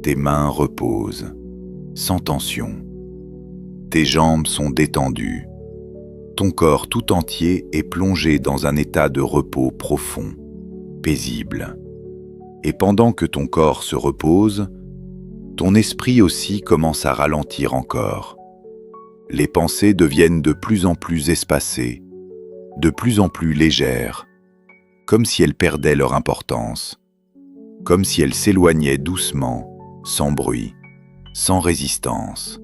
Speaker 1: tes mains reposent, sans tension, tes jambes sont détendues, ton corps tout entier est plongé dans un état de repos profond, paisible. Et pendant que ton corps se repose, ton esprit aussi commence à ralentir encore. Les pensées deviennent de plus en plus espacées, de plus en plus légères, comme si elles perdaient leur importance, comme si elles s'éloignaient doucement, sans bruit, sans résistance.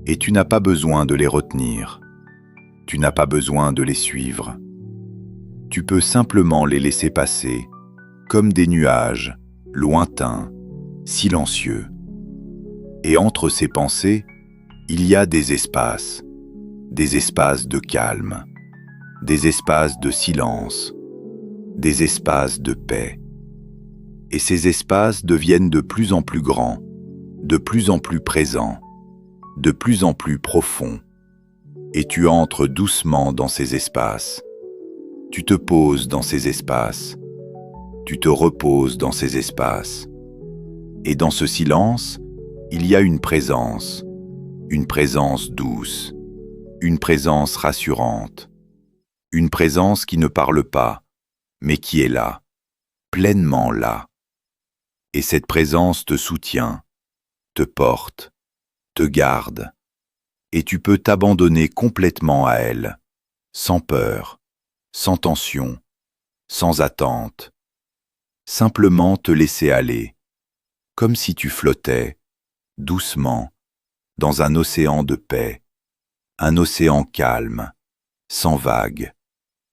Speaker 1: Et tu n'as pas besoin de les retenir, tu n'as pas besoin de les suivre. Tu peux simplement les laisser passer, comme des nuages,
Speaker 2: lointain, silencieux. Et entre ces pensées, il y a des espaces de calme, des espaces de silence, des espaces de paix. Et ces espaces deviennent de plus en plus grands, de plus en plus présents, de plus en plus profonds. Et tu entres doucement dans ces espaces. Tu te poses dans ces espaces. Tu te reposes dans ces espaces. Et dans ce silence, il y a une présence douce, une présence rassurante, une présence qui ne parle pas, mais qui est là, pleinement là. Et cette présence te soutient, te porte, te garde, et tu peux t'abandonner complètement à elle, sans peur, sans tension, sans attente, simplement te laisser aller, comme si tu flottais, doucement, dans un océan de paix, un océan calme, sans vagues,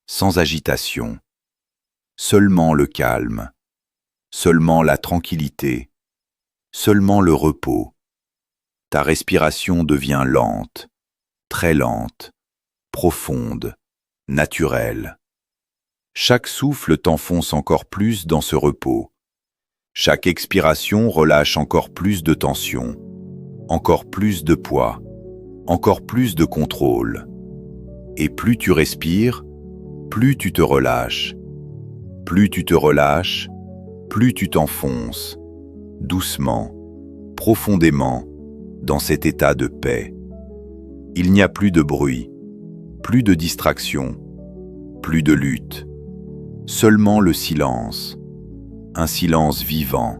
Speaker 2: sans agitation, seulement le calme, seulement la tranquillité, seulement le repos. Ta respiration devient lente, très lente, profonde, naturelle. Chaque souffle t'enfonce encore plus dans ce repos. Chaque expiration relâche encore plus de tension, encore plus de poids, encore plus de contrôle. Et plus tu respires, plus tu te relâches. Plus tu te relâches, plus tu t'enfonces, doucement, profondément, dans cet état de paix. Il n'y a plus de bruit, plus de distraction, plus de lutte. Seulement le silence, un silence vivant,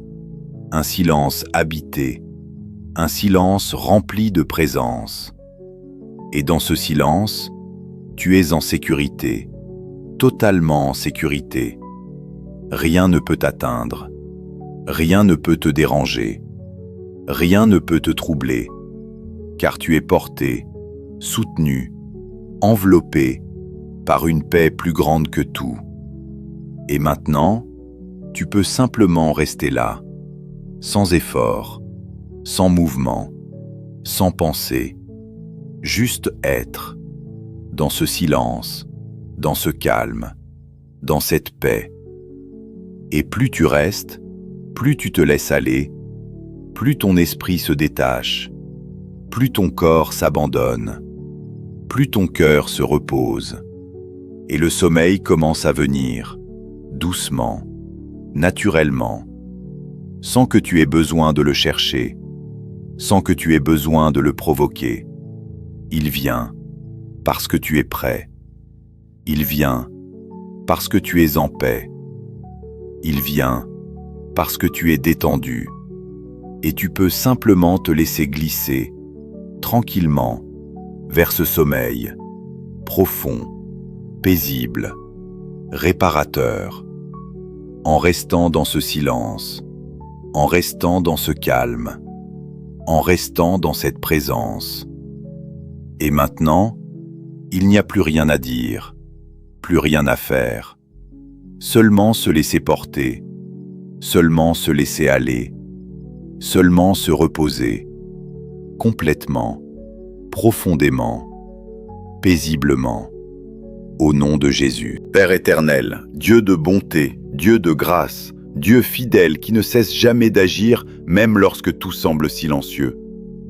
Speaker 2: un silence habité, un silence rempli de présence. Et dans ce silence, tu es en sécurité, totalement en sécurité. Rien ne peut t'atteindre, rien ne peut te déranger, rien ne peut te troubler, car tu es porté, soutenu, enveloppé par une paix plus grande que tout. Et maintenant, tu peux simplement rester là, sans effort, sans mouvement, sans pensée, juste être, dans ce silence, dans ce calme, dans cette paix. Et plus tu restes, plus tu te laisses aller, plus ton esprit se détache, plus ton corps s'abandonne, plus ton cœur se repose, et le sommeil commence à venir, doucement, naturellement, sans que tu aies besoin de le chercher, sans que tu aies besoin de le provoquer. Il vient parce que tu es prêt. Il vient parce que tu es en paix. Il vient parce que tu es détendu. Et tu peux simplement te laisser glisser, tranquillement, vers ce sommeil, profond, paisible, réparateur, en restant dans ce silence, en restant dans ce calme, en restant dans cette présence. Et maintenant, il n'y a plus rien à dire, plus rien à faire, seulement se laisser porter, seulement se laisser aller, seulement se reposer, complètement, profondément, paisiblement, au nom de Jésus. Père éternel, Dieu de bonté, Dieu de grâce, Dieu fidèle qui ne cesse jamais d'agir, même lorsque tout semble silencieux.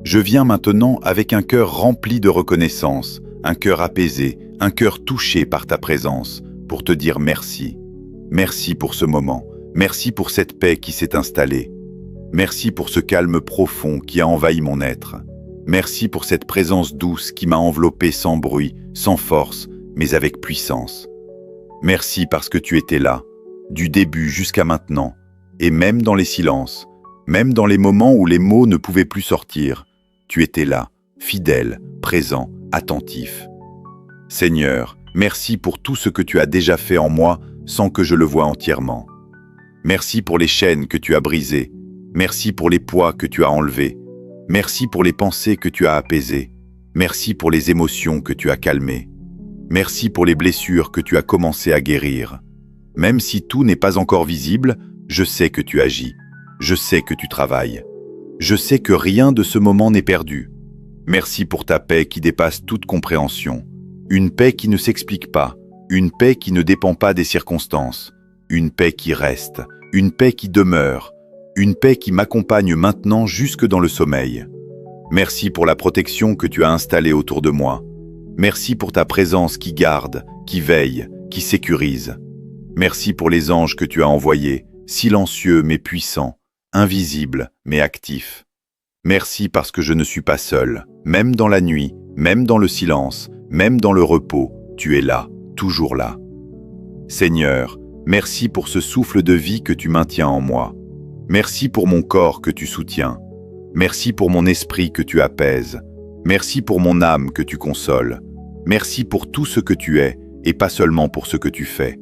Speaker 2: Je viens maintenant avec un cœur rempli de reconnaissance, un cœur apaisé, un cœur touché par ta présence, pour te dire merci. Merci pour ce moment, merci pour cette paix qui s'est installée. Merci pour ce calme profond qui a envahi mon être. Merci pour cette présence douce qui m'a enveloppé sans bruit, sans force, mais avec puissance. Merci parce que tu étais là, du début jusqu'à maintenant, et même dans les silences, même dans les moments où les mots ne pouvaient plus sortir, tu étais là, fidèle, présent, attentif. Seigneur, merci pour tout ce que tu as déjà fait en moi sans que je le voie entièrement. Merci pour les chaînes que tu as brisées. Merci pour les poids que tu as enlevés. Merci pour les pensées que tu as apaisées. Merci pour les émotions que tu as calmées. Merci pour les blessures que tu as commencé à guérir. Même si tout n'est pas encore visible, je sais que tu agis. Je sais que tu travailles. Je sais que rien de ce moment n'est perdu. Merci pour ta paix qui dépasse toute compréhension. Une paix qui ne s'explique pas, une paix qui ne dépend pas des circonstances, une paix qui reste, une paix qui demeure, une paix qui m'accompagne maintenant jusque dans le sommeil. Merci pour la protection que tu as installée autour de moi. Merci pour ta présence qui garde, qui veille, qui sécurise. Merci pour les anges que tu as envoyés, silencieux mais puissants, invisibles mais actifs. Merci parce que je ne suis pas seul, même dans la nuit, même dans le silence, même dans le repos, tu es là, toujours là. Seigneur, merci pour ce souffle de vie que tu maintiens en moi. Merci pour mon corps que tu soutiens. Merci pour mon esprit que tu apaises. Merci pour mon âme que tu consoles. Merci pour tout ce que tu es, et pas seulement pour ce que tu fais.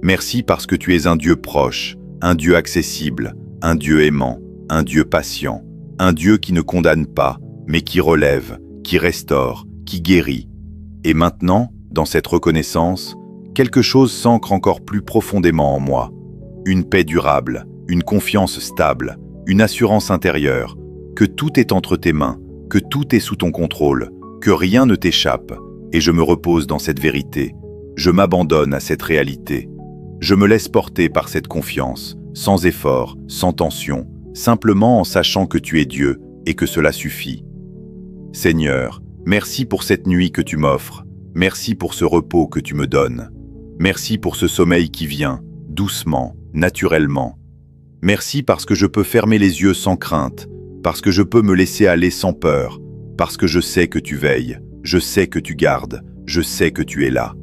Speaker 2: Merci parce que tu es un Dieu proche, un Dieu accessible, un Dieu aimant, un Dieu patient, un Dieu qui ne condamne pas, mais qui relève, qui restaure, qui guérit. Et maintenant, dans cette reconnaissance, quelque chose s'ancre encore plus profondément en moi. Une paix durable, une confiance stable, une assurance intérieure, que tout est entre tes mains, que tout est sous ton contrôle, que rien ne t'échappe, et je me repose dans cette vérité. Je m'abandonne à cette réalité. Je me laisse porter par cette confiance, sans effort, sans tension, simplement en sachant que tu es Dieu et que cela suffit. Seigneur, merci pour cette nuit que tu m'offres. Merci pour ce repos que tu me donnes. Merci pour ce sommeil qui vient, doucement, naturellement. Merci parce que je peux fermer les yeux sans crainte, parce que je peux me laisser aller sans peur, parce que je sais que tu veilles, je sais que tu gardes, je sais que tu es là.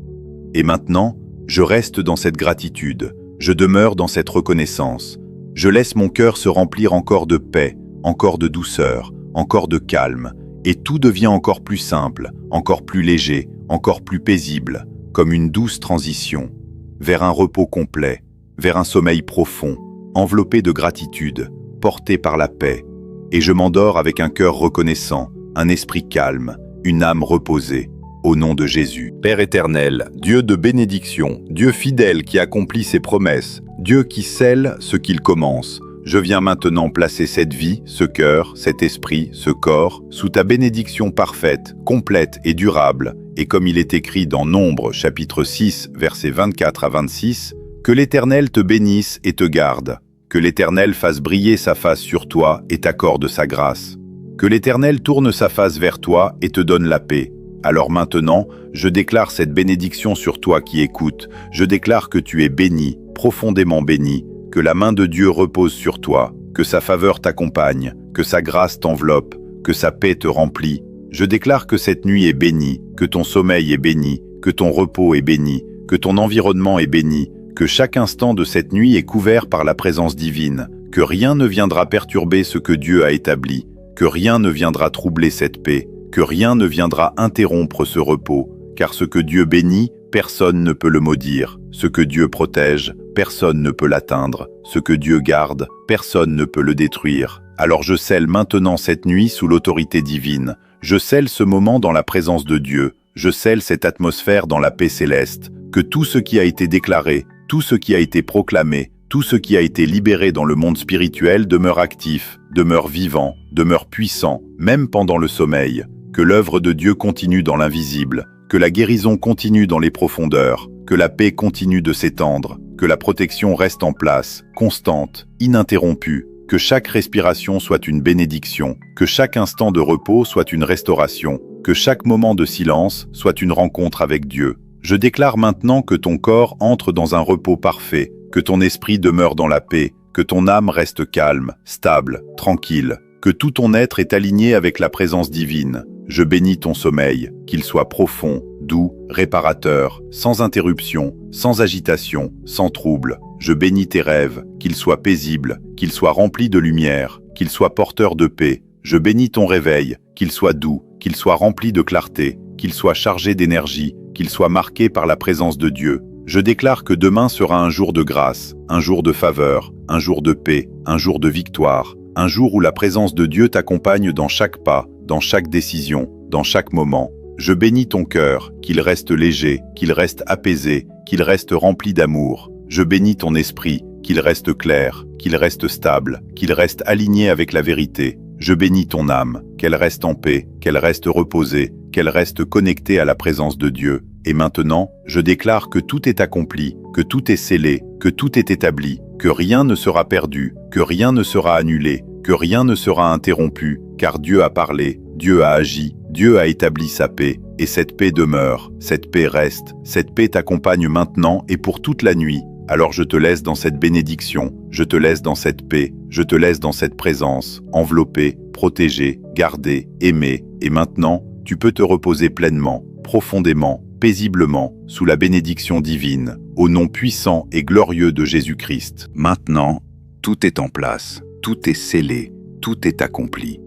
Speaker 2: Et maintenant, je reste dans cette gratitude, je demeure dans cette reconnaissance. Je laisse mon cœur se remplir encore de paix, encore de douceur, encore de calme, et tout devient encore plus simple, encore plus léger, encore plus paisible, comme une douce transition, vers un repos complet, vers un sommeil profond, enveloppé de gratitude, porté par la paix. Et je m'endors avec un cœur reconnaissant, un esprit calme, une âme reposée, au nom de Jésus. Père éternel, Dieu de bénédiction, Dieu fidèle qui accomplit ses promesses, Dieu qui scelle ce qu'il commence, je viens maintenant placer cette vie, ce cœur, cet esprit, ce corps, sous ta bénédiction parfaite, complète et durable, et comme il est écrit dans Nombre, chapitre 6, versets 24 à 26, que l'Éternel te bénisse et te garde, que l'Éternel fasse briller sa face sur toi et t'accorde sa grâce, que l'Éternel tourne sa face vers toi et te donne la paix. Alors maintenant, je déclare cette bénédiction sur toi qui écoutes, je déclare que tu es béni, profondément béni, que la main de Dieu repose sur toi, que sa faveur t'accompagne, que sa grâce t'enveloppe, que sa paix te remplit. Je déclare que cette nuit est bénie, que ton sommeil est béni, que ton repos est béni, que ton environnement est béni, que chaque instant de cette nuit est couvert par la présence divine, que rien ne viendra perturber ce que Dieu a établi, que rien ne viendra troubler cette paix, que rien ne viendra interrompre ce repos, car ce que Dieu bénit, personne ne peut le maudire. Ce que Dieu protège, personne ne peut l'atteindre. Ce que Dieu garde, personne ne peut le détruire. Alors je scelle maintenant cette nuit sous l'autorité divine. Je scelle ce moment dans la présence de Dieu. Je scelle cette atmosphère dans la paix céleste. Que tout ce qui a été déclaré, tout ce qui a été proclamé, tout ce qui a été libéré dans le monde spirituel demeure actif, demeure vivant, demeure puissant, même pendant le sommeil. Que l'œuvre de Dieu continue dans l'invisible, que la guérison continue dans les profondeurs, que la paix continue de s'étendre, que la protection reste en place, constante, ininterrompue, que chaque respiration soit une bénédiction, que chaque instant de repos soit une restauration, que chaque moment de silence soit une rencontre avec Dieu. Je déclare maintenant que ton corps entre dans un repos parfait, que ton esprit demeure dans la paix, que ton âme reste calme, stable, tranquille, que tout ton être est aligné avec la présence divine. Je bénis ton sommeil, qu'il soit profond, doux, réparateur, sans interruption, sans agitation, sans trouble. Je bénis tes rêves, qu'ils soient paisibles, qu'ils soient remplis de lumière, qu'ils soient porteurs de paix. Je bénis ton réveil, qu'il soit doux, qu'il soit rempli de clarté, qu'il soit chargé d'énergie, qu'il soit marqué par la présence de Dieu. Je déclare que demain sera un jour de grâce, un jour de faveur, un jour de paix, un jour de victoire, un jour où la présence de Dieu t'accompagne dans chaque pas, dans chaque décision, dans chaque moment. Je bénis ton cœur, qu'il reste léger, qu'il reste apaisé, qu'il reste rempli d'amour. Je bénis ton esprit, qu'il reste clair, qu'il reste stable, qu'il reste aligné avec la vérité. Je bénis ton âme, qu'elle reste en paix, qu'elle reste reposée, qu'elle reste connectée à la présence de Dieu. Et maintenant, je déclare que tout est accompli, que tout est scellé, que tout est établi, que rien ne sera perdu, que rien ne sera annulé, que rien ne sera interrompu, car Dieu a parlé, Dieu a agi, Dieu a établi sa paix, et cette paix demeure, cette paix reste, cette paix t'accompagne maintenant et pour toute la nuit. Alors je te laisse dans cette bénédiction, je te laisse dans cette paix, je te laisse dans cette présence, enveloppé, protégé, gardé, aimé, et maintenant, tu peux te reposer pleinement, profondément, paisiblement, sous la bénédiction divine, au nom puissant et glorieux de Jésus-Christ. Maintenant, tout est en place, tout est scellé, tout est accompli,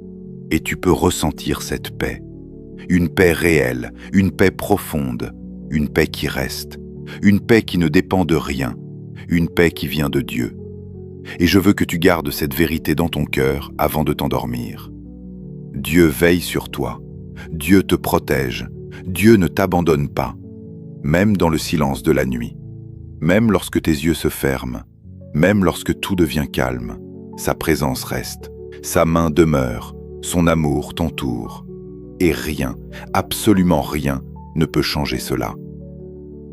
Speaker 2: et tu peux ressentir cette paix. Une paix réelle, une paix profonde, une paix qui reste, une paix qui ne dépend de rien, une paix qui vient de Dieu. Et je veux que tu gardes cette vérité dans ton cœur avant de t'endormir. Dieu veille sur toi, Dieu te protège, Dieu ne t'abandonne pas, même dans le silence de la nuit, même lorsque tes yeux se ferment, même lorsque tout devient calme, sa présence reste, sa main demeure, son amour t'entoure. Et rien, absolument rien, ne peut changer cela.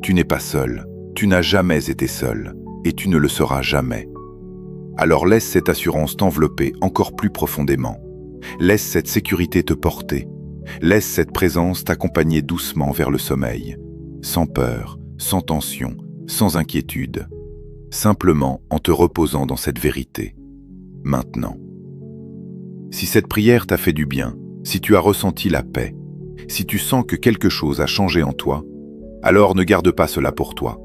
Speaker 2: Tu n'es pas seul, tu n'as jamais été seul, et tu ne le seras jamais. Alors laisse cette assurance t'envelopper encore plus profondément. Laisse cette sécurité te porter. Laisse cette présence t'accompagner doucement vers le sommeil, sans peur, sans tension, sans inquiétude, simplement en te reposant dans cette vérité. Maintenant. Si cette prière t'a fait du bien, si tu as ressenti la paix, si tu sens que quelque chose a changé en toi, alors ne garde pas cela pour toi.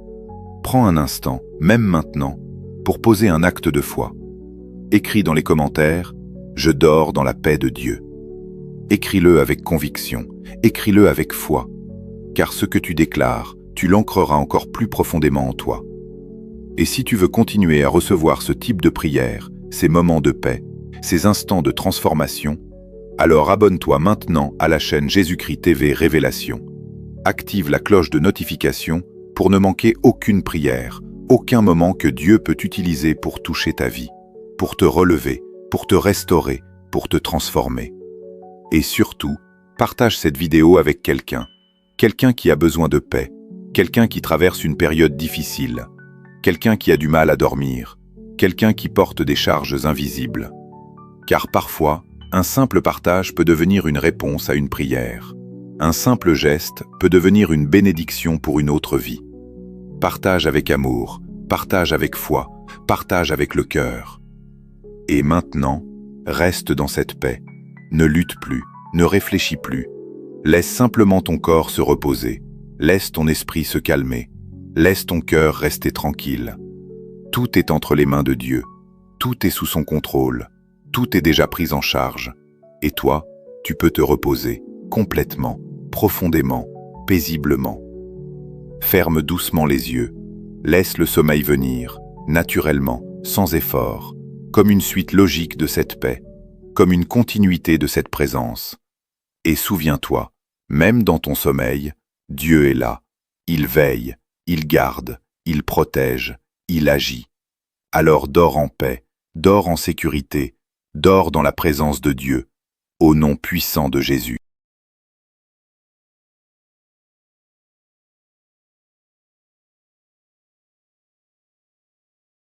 Speaker 2: Prends un instant, même maintenant, pour poser un acte de foi. Écris dans les commentaires « Je dors dans la paix de Dieu ». Écris-le avec conviction, écris-le avec foi, car ce que tu déclares, tu l'ancreras encore plus profondément en toi. Et si tu veux continuer à recevoir ce type de prière, ces moments de paix, ces instants de transformation, alors abonne-toi maintenant à la chaîne Jésus-Christ TV Révélation. Active la cloche de notification pour ne manquer aucune prière, aucun moment que Dieu peut utiliser pour toucher ta vie, pour te relever, pour te restaurer, pour te transformer. Et surtout, partage cette vidéo avec quelqu'un qui a besoin de paix, quelqu'un qui traverse une période difficile, quelqu'un qui a du mal à dormir, quelqu'un qui porte des charges invisibles. Car parfois, un simple partage peut devenir une réponse à une prière. Un simple geste peut devenir une bénédiction pour une autre vie. Partage avec amour, partage avec foi, partage avec le cœur. Et maintenant, reste dans cette paix. Ne lutte plus, ne réfléchis plus. Laisse simplement ton corps se reposer. Laisse ton esprit se calmer. Laisse ton cœur rester tranquille. Tout est entre les mains de Dieu. Tout est sous son contrôle. Tout est déjà pris en charge. Et toi, tu peux te reposer, complètement, profondément, paisiblement. Ferme doucement les yeux. Laisse le sommeil venir, naturellement, sans effort, comme une suite logique de cette paix, comme une continuité de cette présence. Et souviens-toi, même dans ton sommeil, Dieu est là. Il veille, il garde, il protège, il agit. Alors dors en paix, dors en sécurité, dors dans la présence de Dieu, au nom puissant de Jésus.